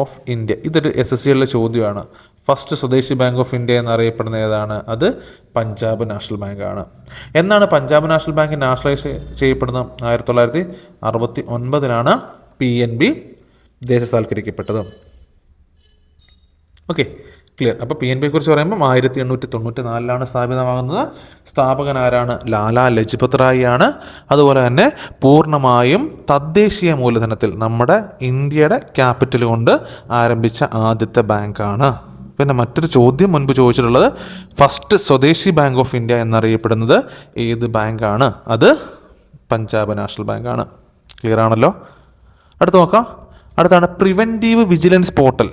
ഓഫ് ഇന്ത്യ, ഇതൊരു SSCയിലെ ചോദ്യമാണ്. ഫസ്റ്റ് സ്വദേശി ബാങ്ക് ഓഫ് ഇന്ത്യ എന്നറിയപ്പെടുന്ന ഏതാണ്? അത് പഞ്ചാബ് നാഷണൽ ബാങ്കാണ്. എന്നാണ് പഞ്ചാബ് നാഷണൽ ബാങ്ക് നാഷണലൈസ് ചെയ്യപ്പെടുന്നത്? 1969 PNB ദേശസാൽക്കരിക്കപ്പെട്ടത്. Okay, clear. അപ്പോൾ പി എൻ ബിയെ കുറിച്ച് പറയുമ്പോൾ 1894 സ്ഥാപിതമാകുന്നത്. സ്ഥാപകൻ ആരാണ്? ലാലാ ലജ്പത് റായി ആണ്. അതുപോലെ തന്നെ പൂർണ്ണമായും തദ്ദേശീയ മൂലധനത്തിൽ നമ്മുടെ ഇന്ത്യയുടെ ക്യാപിറ്റൽ കൊണ്ട് ആരംഭിച്ച ആദ്യത്തെ ബാങ്കാണ്. പിന്നെ മറ്റൊരു ചോദ്യം മുൻപ് ചോദിച്ചിട്ടുള്ളത്, ഫസ്റ്റ് സ്വദേശി ബാങ്ക് ഓഫ് ഇന്ത്യ എന്നറിയപ്പെടുന്നത് ഏത് ബാങ്കാണ്? അത് പഞ്ചാബ് നാഷണൽ ബാങ്കാണ്. ക്ലിയർ ആണല്ലോ. അടുത്ത് നോക്കാം. അടുത്താണ് preventive vigilance portal.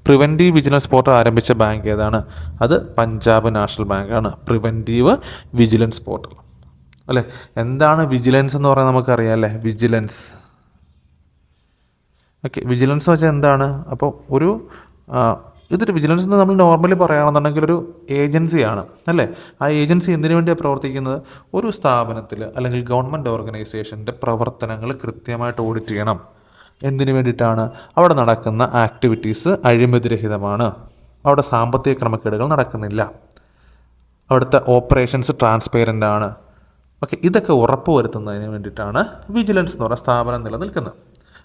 Preventive vigilance portal ആരംഭിച്ച ബാങ്ക് ഏതാണ്? അത് പഞ്ചാബ് നാഷണൽ ബാങ്കാണ്. പ്രിവെൻറ്റീവ് വിജിലൻസ് പോർട്ടൽ അല്ലേ. എന്താണ് വിജിലൻസ് എന്ന് പറയാൻ നമുക്കറിയാം അല്ലേ? Vigilance, okay. വിജിലൻസ് എന്ന് വെച്ചാൽ എന്താണ്? അപ്പോൾ ഇതൊരു വിജിലൻസ് എന്ന് നമ്മൾ നോർമലി പറയുകയാണെന്നുണ്ടെങ്കിൽ ഒരു ഏജൻസിയാണ് അല്ലേ. ആ ഏജൻസി എന്തിനു വേണ്ടിയാണ് പ്രവർത്തിക്കുന്നത്? ഒരു സ്ഥാപനത്തിൽ അല്ലെങ്കിൽ ഗവൺമെൻറ് ഓർഗനൈസേഷൻ്റെ പ്രവർത്തനങ്ങൾ കൃത്യമായിട്ട് ഓഡിറ്റ് ചെയ്യണം. എന്തിനു വേണ്ടിയിട്ടാണ്? അവിടെ നടക്കുന്ന ആക്ടിവിറ്റീസ് അഴിമതിരഹിതമാണ്, അവിടെ സാമ്പത്തിക ക്രമക്കേടുകൾ നടക്കുന്നില്ല, അവിടുത്തെ ഓപ്പറേഷൻസ് ട്രാൻസ്പെറൻ്റ് ആണ്. ഓക്കെ, ഇതൊക്കെ ഉറപ്പ് വരുത്തുന്നതിന് വേണ്ടിയിട്ടാണ് വിജിലൻസ് എന്ന് പറയുന്ന സ്ഥാപനം നിലനിൽക്കുന്നത്.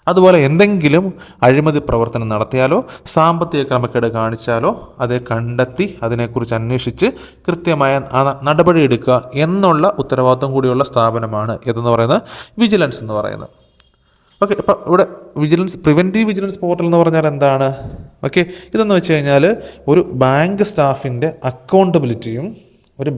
അതുപോലെ എന്തെങ്കിലും അഴിമതി പ്രവർത്തനം നടത്തിയാലോ സാമ്പത്തിക ക്രമക്കേട് കാണിച്ചാലോ അത് കണ്ടെത്തി അതിനെക്കുറിച്ച് അന്വേഷിച്ച് കൃത്യമായ നടപടിയെടുക്കുക എന്നുള്ള ഉത്തരവാദിത്വം കൂടിയുള്ള സ്ഥാപനമാണ് ഇതെന്ന് പറയുന്നത് വിജിലൻസ് എന്ന് പറയുന്നത്. ഓക്കെ, അപ്പോൾ ഇവിടെ വിജിലൻസ്, പ്രിവെൻറ്റീവ് വിജിലൻസ് പോർട്ടൽ എന്ന് പറഞ്ഞാൽ എന്താണ്? ഓക്കെ, ഇതെന്ന് വെച്ച് കഴിഞ്ഞാൽ ഒരു ബാങ്ക് സ്റ്റാഫിൻ്റെ അക്കൗണ്ടബിലിറ്റിയും ഒരു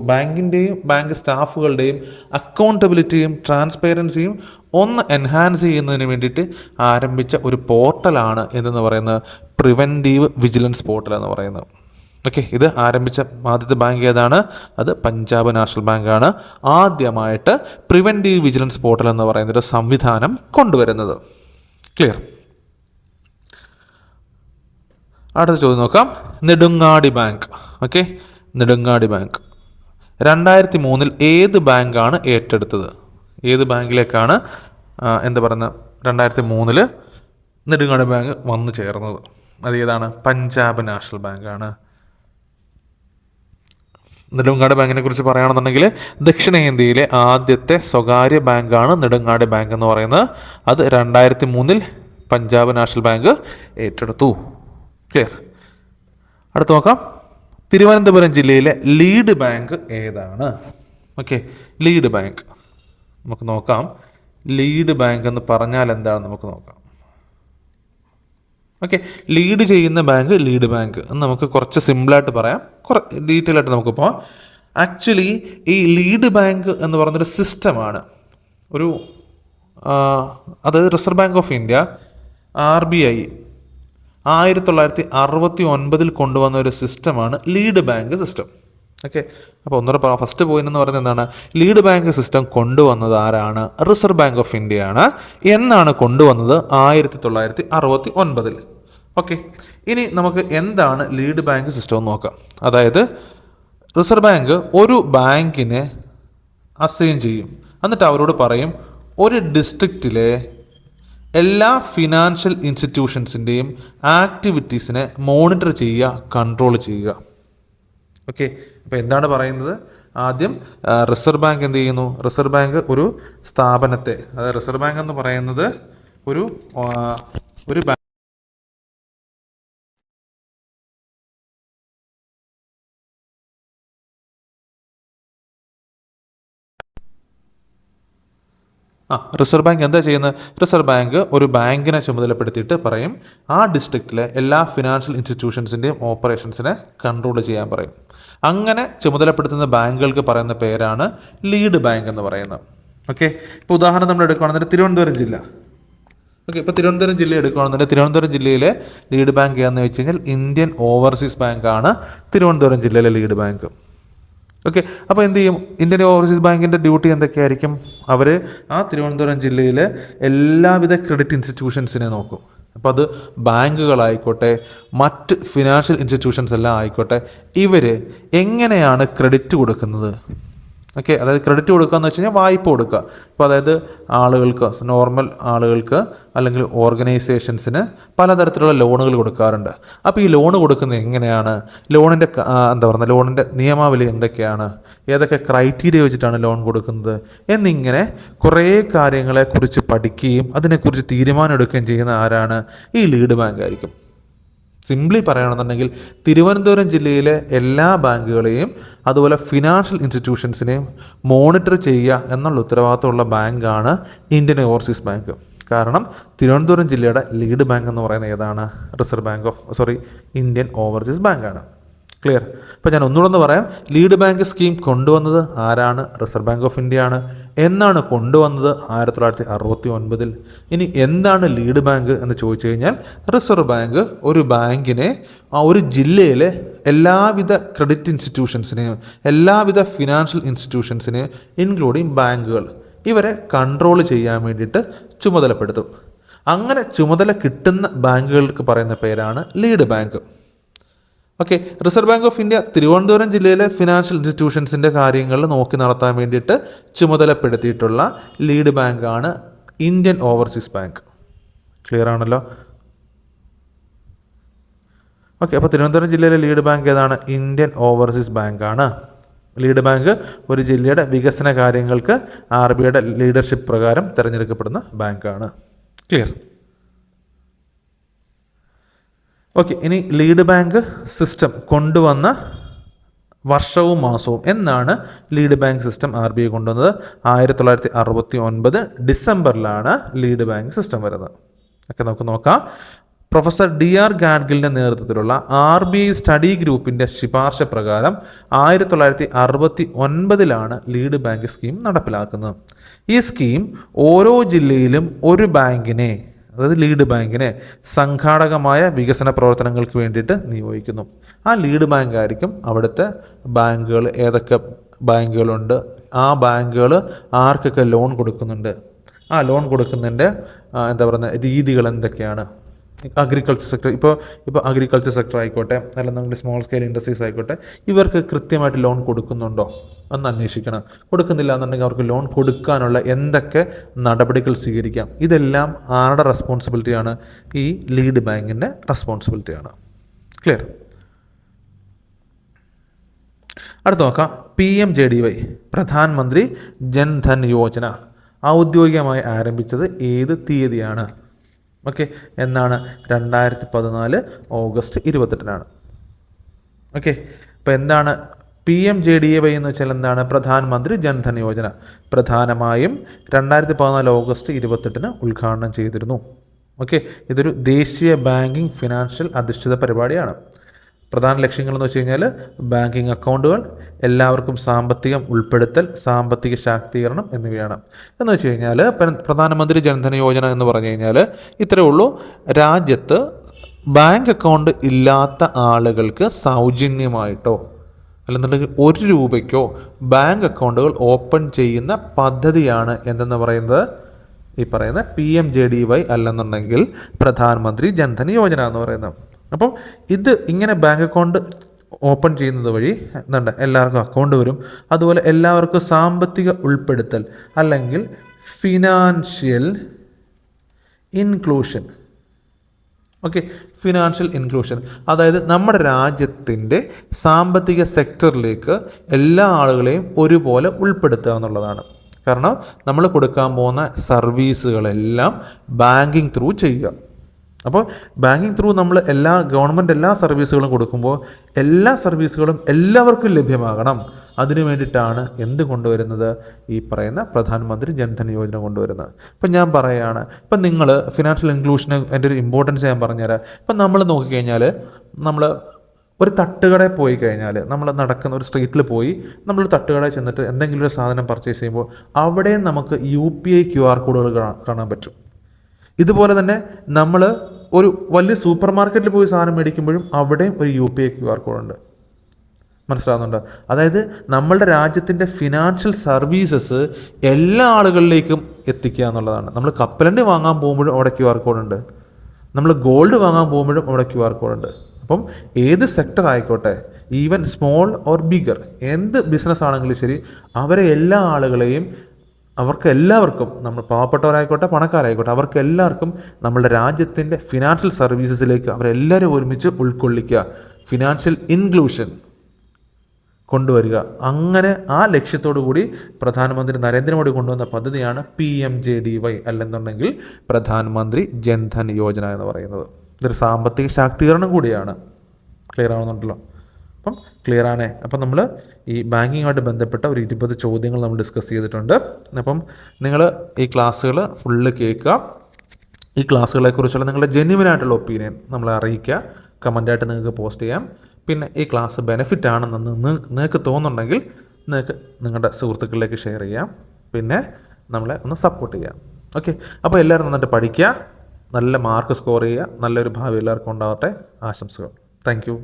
ബാങ്കിൻ്റെയും ബാങ്ക് സ്റ്റാഫുകളുടെയും അക്കൗണ്ടബിലിറ്റിയും ട്രാൻസ്പെറൻസിയും ഒന്ന് എൻഹാൻസ് ചെയ്യുന്നതിന് വേണ്ടിയിട്ട് ആരംഭിച്ച ഒരു പോർട്ടലാണ് എന്തെന്ന് പറയുന്നത് പ്രിവെൻറ്റീവ് വിജിലൻസ് പോർട്ടൽ എന്ന് പറയുന്നത്. ഓക്കെ, ഇത് ആരംഭിച്ച ആദ്യത്തെ ബാങ്ക് ഏതാണ്? അത് പഞ്ചാബ് നാഷണൽ ബാങ്കാണ് ആദ്യമായിട്ട് പ്രിവെൻറ്റീവ് വിജിലൻസ് പോർട്ടൽ എന്ന് പറയുന്നൊരു സംവിധാനം കൊണ്ടുവരുന്നത്. ക്ലിയർ. അടുത്ത ചോദ്യം നോക്കാം. Nedungadi bank. Okay, Nedungadi bank 2003 ഏത് ബാങ്കാണ് ഏറ്റെടുത്തത്? ഏത് ബാങ്കിലേക്കാണ് എന്താ പറയുന്നത് 2003 നെടുങ്ങാടി ബാങ്ക് വന്നു ചേർന്നത്? അത് ഏതാണ്? പഞ്ചാബ് നാഷണൽ ബാങ്കാണ്. നെടുങ്ങാടി ബാങ്കിനെ കുറിച്ച് പറയുകയാണെന്നുണ്ടെങ്കിൽ ദക്ഷിണേന്ത്യയിലെ ആദ്യത്തെ സ്വകാര്യ ബാങ്കാണ് നെടുങ്ങാടി ബാങ്ക് എന്ന് പറയുന്നത്. അത് 2003 പഞ്ചാബ് നാഷണൽ ബാങ്ക് ഏറ്റെടുത്തു. ക്ലിയർ. അടുത്ത് നോക്കാം. തിരുവനന്തപുരം ജില്ലയിലെ ലീഡ് ബാങ്ക് ഏതാണ്? ഓക്കെ, ലീഡ് ബാങ്ക് നമുക്ക് നോക്കാം. ലീഡ് ബാങ്ക് എന്ന് പറഞ്ഞാൽ എന്താണെന്ന് നമുക്ക് നോക്കാം. ഓക്കെ, ലീഡ് ചെയ്യുന്ന ബാങ്ക് ലീഡ് ബാങ്ക് എന്ന് നമുക്ക് കുറച്ച് സിമ്പിളായിട്ട് പറയാം, ഡീറ്റെയിൽ ആയിട്ട് നമുക്ക് പോകാം. ആക്ച്വലി ഈ ലീഡ് ബാങ്ക് എന്ന് പറയുന്നൊരു സിസ്റ്റമാണ്. അതായത് reserve bank of India RBI 1969 കൊണ്ടുവന്ന ഒരു സിസ്റ്റമാണ് ലീഡ് ബാങ്ക് സിസ്റ്റം. ഓക്കെ, അപ്പോൾ ഒന്നുകൂടെ ഫസ്റ്റ് പോയിന്റ് എന്ന് പറയുന്നത് എന്താണ്? ലീഡ് ബാങ്ക് സിസ്റ്റം കൊണ്ടുവന്നത് ആരാണ്? റിസർവ് ബാങ്ക് ഓഫ് ഇന്ത്യയാണ്. എന്നാണ് കൊണ്ടുവന്നത്? 1969. ഓക്കെ, ഇനി നമുക്ക് എന്താണ് ലീഡ് ബാങ്ക് സിസ്റ്റം എന്ന് നോക്കാം. അതായത് റിസർവ് ബാങ്ക് ഒരു ബാങ്കിനെ അസൈൻ ചെയ്യും, എന്നിട്ട് അവരോട് പറയും ഒരു ഡിസ്ട്രിക്റ്റിലെ എല്ലാ ഫിനാൻഷ്യൽ ഇൻസ്റ്റിറ്റ്യൂഷൻസിൻ്റെയും ആക്ടിവിറ്റീസിനെ മോണിറ്റർ ചെയ്യുക, കൺട്രോൾ ചെയ്യുക. ഓക്കെ, അപ്പോൾ എന്താണ് പറയുന്നത്? ആദ്യം റിസർവ് ബാങ്ക് എന്ത് ചെയ്യുന്നു? റിസർവ് ബാങ്ക് ഒരു സ്ഥാപനത്തെ, അതായത് റിസർവ് ബാങ്ക് എന്ന് പറയുന്നത് ഒരു റിസർവ് ബാങ്ക് എന്താ ചെയ്യുന്നത്? റിസർവ് ബാങ്ക് ഒരു ബാങ്കിനെ ചുമതലപ്പെടുത്തിയിട്ട് പറയും ആ ഡിസ്ട്രിക്റ്റിലെ എല്ലാ ഫിനാൻഷ്യൽ ഇൻസ്റ്റിറ്റ്യൂഷൻസിൻ്റെയും ഓപ്പറേഷൻസിനെ കൺട്രോൾ ചെയ്യാൻ പറയും. അങ്ങനെ ചുമതലപ്പെടുത്തുന്ന ബാങ്കുകൾക്ക് പറയുന്ന പേരാണ് ലീഡ് ബാങ്ക് എന്ന് പറയുന്നത്. ഓക്കെ, ഇപ്പോൾ ഉദാഹരണം നമ്മൾ എടുക്കുകയാണെന്നുണ്ടെങ്കിൽ തിരുവനന്തപുരം ജില്ല. ഓക്കെ, ഇപ്പോൾ തിരുവനന്തപുരം ജില്ല എടുക്കുകയാണെന്നുണ്ടെങ്കിൽ തിരുവനന്തപുരം ജില്ലയിലെ ലീഡ് ബാങ്ക് ഏതാണെന്ന് വെച്ച് കഴിഞ്ഞാൽ ഇന്ത്യൻ ഓവർസീസ് ബാങ്കാണ് തിരുവനന്തപുരം ജില്ലയിലെ ലീഡ് ബാങ്ക്. ഓക്കെ, അപ്പോൾ എന്ത് ചെയ്യും? ഇന്ത്യൻ ഓവർസീസ് ബാങ്കിൻ്റെ ഡ്യൂട്ടി എന്തൊക്കെയായിരിക്കും? അവർ ആ തിരുവനന്തപുരം ജില്ലയിലെ എല്ലാവിധ ക്രെഡിറ്റ് ഇൻസ്റ്റിറ്റ്യൂഷൻസിനെ നോക്കും. അപ്പോൾ അത് ബാങ്കുകളായിക്കോട്ടെ മറ്റ് ഫിനാൻഷ്യൽ ഇൻസ്റ്റിറ്റ്യൂഷൻസ് എല്ലാം ആയിക്കോട്ടെ, ഇവർ എങ്ങനെയാണ് ക്രെഡിറ്റ് കൊടുക്കുന്നത്? ഓക്കെ, അതായത് ക്രെഡിറ്റ് കൊടുക്കുക എന്ന് വെച്ച് കഴിഞ്ഞാൽ വായ്പ കൊടുക്കുക. അപ്പോൾ അതായത് ആളുകൾക്ക്, നോർമൽ ആളുകൾക്ക് അല്ലെങ്കിൽ ഓർഗനൈസേഷൻസിന് പലതരത്തിലുള്ള ലോണുകൾ കൊടുക്കാറുണ്ട്. അപ്പോൾ ഈ ലോണ് കൊടുക്കുന്നത് എങ്ങനെയാണ്? ലോണിൻ്റെ ലോണിൻ്റെ നിയമാവലി എന്തൊക്കെയാണ്? ഏതൊക്കെ ക്രൈറ്റീരിയ വെച്ചിട്ടാണ് ലോൺ കൊടുക്കുന്നത്? എന്നിങ്ങനെ കുറേ കാര്യങ്ങളെക്കുറിച്ച് പഠിക്കുകയും അതിനെക്കുറിച്ച് തീരുമാനം എടുക്കുകയും ചെയ്യുന്ന ആരാണ്? ഈ ലീഡ് ബാങ്ക് ആയിരിക്കും. സിംപ്ലി പറയുകയാണെന്നുണ്ടെങ്കിൽ തിരുവനന്തപുരം ജില്ലയിലെ എല്ലാ ബാങ്കുകളെയും അതുപോലെ ഫിനാൻഷ്യൽ ഇൻസ്റ്റിറ്റ്യൂഷൻസിനെയും മോണിറ്റർ ചെയ്യുക എന്നുള്ള ഉത്തരവാദിത്തമുള്ള ബാങ്കാണ് ഇന്ത്യൻ ഓവർസീസ് ബാങ്ക്. കാരണം തിരുവനന്തപുരം ജില്ലയുടെ ലീഡ് ബാങ്ക് എന്ന് പറയുന്നത് ഏതാണ്? ഇന്ത്യൻ ഓവർസീസ് ബാങ്കാണ്. ക്ലിയർ? അപ്പോൾ ഞാൻ ഒന്നുകൂടെ പറയാം. ലീഡ് ബാങ്ക് സ്കീം കൊണ്ടുവന്നത് ആരാണ്? റിസർവ് ബാങ്ക് ഓഫ് ഇന്ത്യ ആണ്. എന്നാണ് കൊണ്ടുവന്നത്? 1969. ഇനി എന്താണ് ലീഡ് ബാങ്ക് എന്ന് ചോദിച്ചു കഴിഞ്ഞാൽ, റിസർവ് ബാങ്ക് ഒരു ബാങ്കിനെ ഒരു ജില്ലയിലെ എല്ലാവിധ ക്രെഡിറ്റ് ഇൻസ്റ്റിറ്റ്യൂഷൻസിനെയും എല്ലാവിധ ഫിനാൻഷ്യൽ ഇൻസ്റ്റിറ്റ്യൂഷൻസിനെയും ഇൻക്ലൂഡിങ് ബാങ്കുകൾ ഇവരെ കൺട്രോൾ ചെയ്യാൻ വേണ്ടിയിട്ട് ചുമതലപ്പെടുത്തും. അങ്ങനെ ചുമതല കിട്ടുന്ന ബാങ്കുകൾക്ക് പറയുന്ന പേരാണ് lead bank. Okay. Reserve bank of India Thiruvananthapuram ജില്ലയിലെ ഫിനാൻഷ്യൽ ഇൻസ്റ്റിറ്റ്യൂഷൻസിൻ്റെ കാര്യങ്ങൾ നോക്കി നടത്താൻ വേണ്ടിയിട്ട് ചുമതലപ്പെടുത്തിയിട്ടുള്ള ലീഡ് ബാങ്കാണ് ഇന്ത്യൻ ഓവർസീസ് ബാങ്ക്. ക്ലിയർ ആണല്ലോ? ഓക്കെ. അപ്പോൾ തിരുവനന്തപുരം ജില്ലയിലെ ലീഡ് ബാങ്ക് ഏതാണ്? ഇന്ത്യൻ ഓവർസീസ് ബാങ്കാണ്. ലീഡ് ബാങ്ക് ഒരു ജില്ലയുടെ വികസന കാര്യങ്ങൾക്ക് RBIയുടെ ലീഡർഷിപ്പ് പ്രകാരം തിരഞ്ഞെടുക്കപ്പെടുന്ന ബാങ്കാണ്. ക്ലിയർ? ഓക്കെ. ഇനി ലീഡ് ബാങ്ക് സിസ്റ്റം കൊണ്ടുവന്ന വർഷവും മാസവും എന്നാണ് ലീഡ് ബാങ്ക് സിസ്റ്റം RBI കൊണ്ടുവന്നത്? 1969 ഡിസംബറിലാണ് ലീഡ് ബാങ്ക് സിസ്റ്റം വരുന്നത്. ഒക്കെ നമുക്ക് നോക്കാം. പ്രൊഫസർ DR ഗാഡ്ഗിലിൻ്റെ നേതൃത്വത്തിലുള്ള RBI സ്റ്റഡി ഗ്രൂപ്പിൻ്റെ ശുപാർശ പ്രകാരം 1969 ലീഡ് ബാങ്ക് സ്കീം നടപ്പിലാക്കുന്നത്. ഈ സ്കീം ഓരോ ജില്ലയിലും ഒരു ബാങ്കിനെ, അതായത് ലീഡ് ബാങ്കിനെ സംഘാടകമായ വികസന പ്രവർത്തനങ്ങൾക്ക് വേണ്ടിയിട്ട് നിയോഗിക്കുന്നു. ആ ലീഡ് ബാങ്ക് ആയിരിക്കും അവിടുത്തെ ബാങ്കുകൾ, ഏതൊക്കെ ബാങ്കുകളുണ്ട്, ആ ബാങ്കുകൾ ആർക്കൊക്കെ ലോൺ കൊടുക്കുന്നുണ്ട്, ആ ലോൺ കൊടുക്കുന്നതിൻ്റെ രീതികൾ എന്തൊക്കെയാണ്. അഗ്രികൾച്ചർ സെക്ടർ, ഇപ്പോൾ അഗ്രികൾച്ചർ സെക്ടർ ആയിക്കോട്ടെ, അല്ലെങ്കിൽ സ്മോൾ സ്കെയിൽ ഇൻഡസ്ട്രീസ് ആയിക്കോട്ടെ, ഇവർക്ക് കൃത്യമായിട്ട് ലോൺ കൊടുക്കുന്നുണ്ടോ എന്ന് അന്വേഷിക്കണം. കൊടുക്കുന്നില്ല എന്നുണ്ടെങ്കിൽ അവർക്ക് ലോൺ കൊടുക്കാനുള്ള എന്തൊക്കെ നടപടികൾ സ്വീകരിക്കാം. ഇതെല്ലാം ആരുടെ റെസ്പോൺസിബിലിറ്റിയാണ്? ഈ ലീഡ് ബാങ്കിൻ്റെ റെസ്പോൺസിബിലിറ്റിയാണ്. ക്ലിയർ? അടുത്ത് നോക്കാം. PMJDY പ്രധാനമന്ത്രി ജൻധൻ യോജന ഔദ്യോഗികമായി ആരംഭിച്ചത് ഏത് തീയതിയാണ്? ഓക്കെ. എന്നാണ്? 2014 ഓഗസ്റ്റ് 28. ഓക്കെ. അപ്പോൾ എന്താണ് PMJDY എന്ന് വെച്ചാൽ എന്താണ്? പ്രധാനമന്ത്രി ജൻധൻ യോജന പ്രധാനമായും 2014 ഓഗസ്റ്റ് 28 ഉദ്ഘാടനം ചെയ്തിരുന്നു. ഓക്കെ. ഇതൊരു ദേശീയ ബാങ്കിങ് ഫിനാൻഷ്യൽ അധിഷ്ഠിത പരിപാടിയാണ്. പ്രധാന ലക്ഷ്യങ്ങളെന്ന് വെച്ച് കഴിഞ്ഞാൽ ബാങ്കിങ് അക്കൗണ്ടുകൾ, എല്ലാവർക്കും സാമ്പത്തികം ഉൾപ്പെടുത്തൽ, സാമ്പത്തിക ശാക്തീകരണം എന്നിവയാണ്. എന്ന് വെച്ച് കഴിഞ്ഞാൽ പ്രധാനമന്ത്രി ജൻധൻ യോജന എന്ന് പറഞ്ഞു കഴിഞ്ഞാൽ ഇത്രയേ ഉള്ളൂ. രാജ്യത്ത് ബാങ്ക് അക്കൗണ്ട് ഇല്ലാത്ത ആളുകൾക്ക് സൗജന്യമായിട്ടോ അല്ലെന്നുണ്ടെങ്കിൽ 1 രൂപയ്ക്കോ ബാങ്ക് അക്കൗണ്ടുകൾ ഓപ്പൺ ചെയ്യുന്ന പദ്ധതിയാണ് എന്തെന്ന് പറയുന്നത്, ഈ പറയുന്ന PMJDY അല്ലെന്നുണ്ടെങ്കിൽ പ്രധാനമന്ത്രി ജൻധൻ യോജന എന്ന് പറയുന്നത്. അപ്പം ഇത് ഇങ്ങനെ ബാങ്ക് അക്കൗണ്ട് ഓപ്പൺ ചെയ്യുന്നത് വഴി എല്ലാവർക്കും അക്കൗണ്ട് വരും. അതുപോലെ എല്ലാവർക്കും സാമ്പത്തിക ഉൾപ്പെടുത്തൽ അല്ലെങ്കിൽ financial inclusion. Okay. Financial inclusion അതായത് നമ്മുടെ രാജ്യത്തിൻ്റെ സാമ്പത്തിക സെക്ടറിലേക്ക് എല്ലാ ആളുകളെയും ഒരുപോലെ ഉൾപ്പെടുത്തുക എന്നുള്ളതാണ്. കാരണം നമ്മൾ കൊടുക്കാൻ പോകുന്ന സർവീസുകളെല്ലാം ബാങ്കിങ് ത്രൂ ചെയ്യുക. അപ്പോൾ ബാങ്കിങ് ത്രൂ നമ്മൾ ഗവൺമെൻറ് എല്ലാ സർവീസുകളും കൊടുക്കുമ്പോൾ എല്ലാ സർവീസുകളും എല്ലാവർക്കും ലഭ്യമാകണം. അതിനു വേണ്ടിയിട്ടാണ് എന്ത് കൊണ്ടുവരുന്നത്? ഈ പറയുന്ന പ്രധാനമന്ത്രി ജൻധൻ യോജന കൊണ്ടുവരുന്നത്. ഇപ്പം ഞാൻ പറയുകയാണ്, ഇപ്പം നിങ്ങൾ ഫിനാൻഷ്യൽ ഇൻക്ലൂഷന് എൻ്റെ ഒരു ഇമ്പോർട്ടൻസ് ഞാൻ പറഞ്ഞുതരാം. ഇപ്പം നമ്മൾ നോക്കിക്കഴിഞ്ഞാൽ, നമ്മൾ ഒരു തട്ടുകടയിൽ പോയി കഴിഞ്ഞാൽ, നമ്മൾ നടക്കുന്ന ഒരു സ്ട്രീറ്റിൽ പോയി നമ്മൾ തട്ടുകടയിൽ ചെന്നിട്ട് എന്തെങ്കിലും ഒരു സാധനം പർച്ചേസ് ചെയ്യുമ്പോൾ അവിടെ നമുക്ക് UPI QR കോഡുകൾ കാണാൻ പറ്റും. ഇതുപോലെ തന്നെ നമ്മൾ ഒരു വലിയ സൂപ്പർ മാർക്കറ്റിൽ പോയി സാധനം മേടിക്കുമ്പോഴും അവിടെയും ഒരു UPI QR കോഡുണ്ട്. മനസ്സിലാകുന്നുണ്ടോ? അതായത് നമ്മളുടെ രാജ്യത്തിൻ്റെ ഫിനാൻഷ്യൽ സർവീസസ് എല്ലാ ആളുകളിലേക്കും എത്തിക്കുക എന്നുള്ളതാണ്. നമ്മൾ കപ്പലണ്ടി വാങ്ങാൻ പോകുമ്പോഴും അവിടെ QR കോഡുണ്ട്. നമ്മൾ ഗോൾഡ് വാങ്ങാൻ പോകുമ്പോഴും അവിടെ QR കോഡുണ്ട്. അപ്പം ഏത് സെക്ടർ ആയിക്കോട്ടെ, ഈവൻ സ്മോൾ ഓർ ബിഗർ, എന്ത് ബിസിനസ് ആണെങ്കിലും ശരി, അവരെ എല്ലാ ആളുകളെയും അവർക്ക് എല്ലാവർക്കും, നമ്മൾ പാവപ്പെട്ടവരായിക്കോട്ടെ പണക്കാരായിക്കോട്ടെ, അവർക്ക് എല്ലാവർക്കും നമ്മളുടെ രാജ്യത്തിൻ്റെ ഫിനാൻഷ്യൽ സർവീസസിലേക്ക് അവരെല്ലാവരും ഒരുമിച്ച് ഉൾക്കൊള്ളിക്കുക, ഫിനാൻഷ്യൽ ഇൻക്ലൂഷൻ കൊണ്ടുവരിക. അങ്ങനെ ആ ലക്ഷ്യത്തോടു കൂടി പ്രധാനമന്ത്രി നരേന്ദ്രമോദി കൊണ്ടുവന്ന പദ്ധതിയാണ് PMJDY, അല്ലെന്നുണ്ടെങ്കിൽ പ്രധാനമന്ത്രി ജൻധൻ യോജന എന്ന് പറയുന്നത്. ഇതൊരു സാമ്പത്തിക ശാക്തീകരണം കൂടിയാണ്. ക്ലിയർ ആവുന്നുണ്ടല്ലോ? അപ്പം ക്ലിയർ ആണേ. അപ്പം നമ്മൾ ഈ ബാങ്കിങ്ങുമായിട്ട് ബന്ധപ്പെട്ട ഒരു 20 ചോദ്യങ്ങൾ നമ്മൾ ഡിസ്കസ് ചെയ്തിട്ടുണ്ട്. അപ്പം നിങ്ങൾ ഈ ക്ലാസ്സുകൾ ഫുള്ള് കേൾക്കുക. ഈ ക്ലാസ്സുകളെക്കുറിച്ചുള്ള നിങ്ങളുടെ ജെന്യുവനായിട്ടുള്ള ഒപ്പീനിയൻ നമ്മളെ അറിയിക്കുക. കമൻ്റായിട്ട് നിങ്ങൾക്ക് പോസ്റ്റ് ചെയ്യാം. പിന്നെ ഈ ക്ലാസ് ബെനിഫിറ്റ് ആണെന്ന് നിങ്ങൾക്ക് തോന്നുന്നുണ്ടെങ്കിൽ നിങ്ങൾക്ക് നിങ്ങളുടെ സുഹൃത്തുക്കളിലേക്ക് ഷെയർ ചെയ്യാം. പിന്നെ നമ്മളെ ഒന്ന് സപ്പോർട്ട് ചെയ്യാം. ഓക്കെ, അപ്പോൾ എല്ലാവരും നന്നായിട്ട് പഠിക്കുക, നല്ല മാർക്ക് സ്കോർ ചെയ്യുക, നല്ലൊരു ഭാവി എല്ലാവർക്കും ഉണ്ടാവട്ടെ. ആശംസകൾ. Thank you.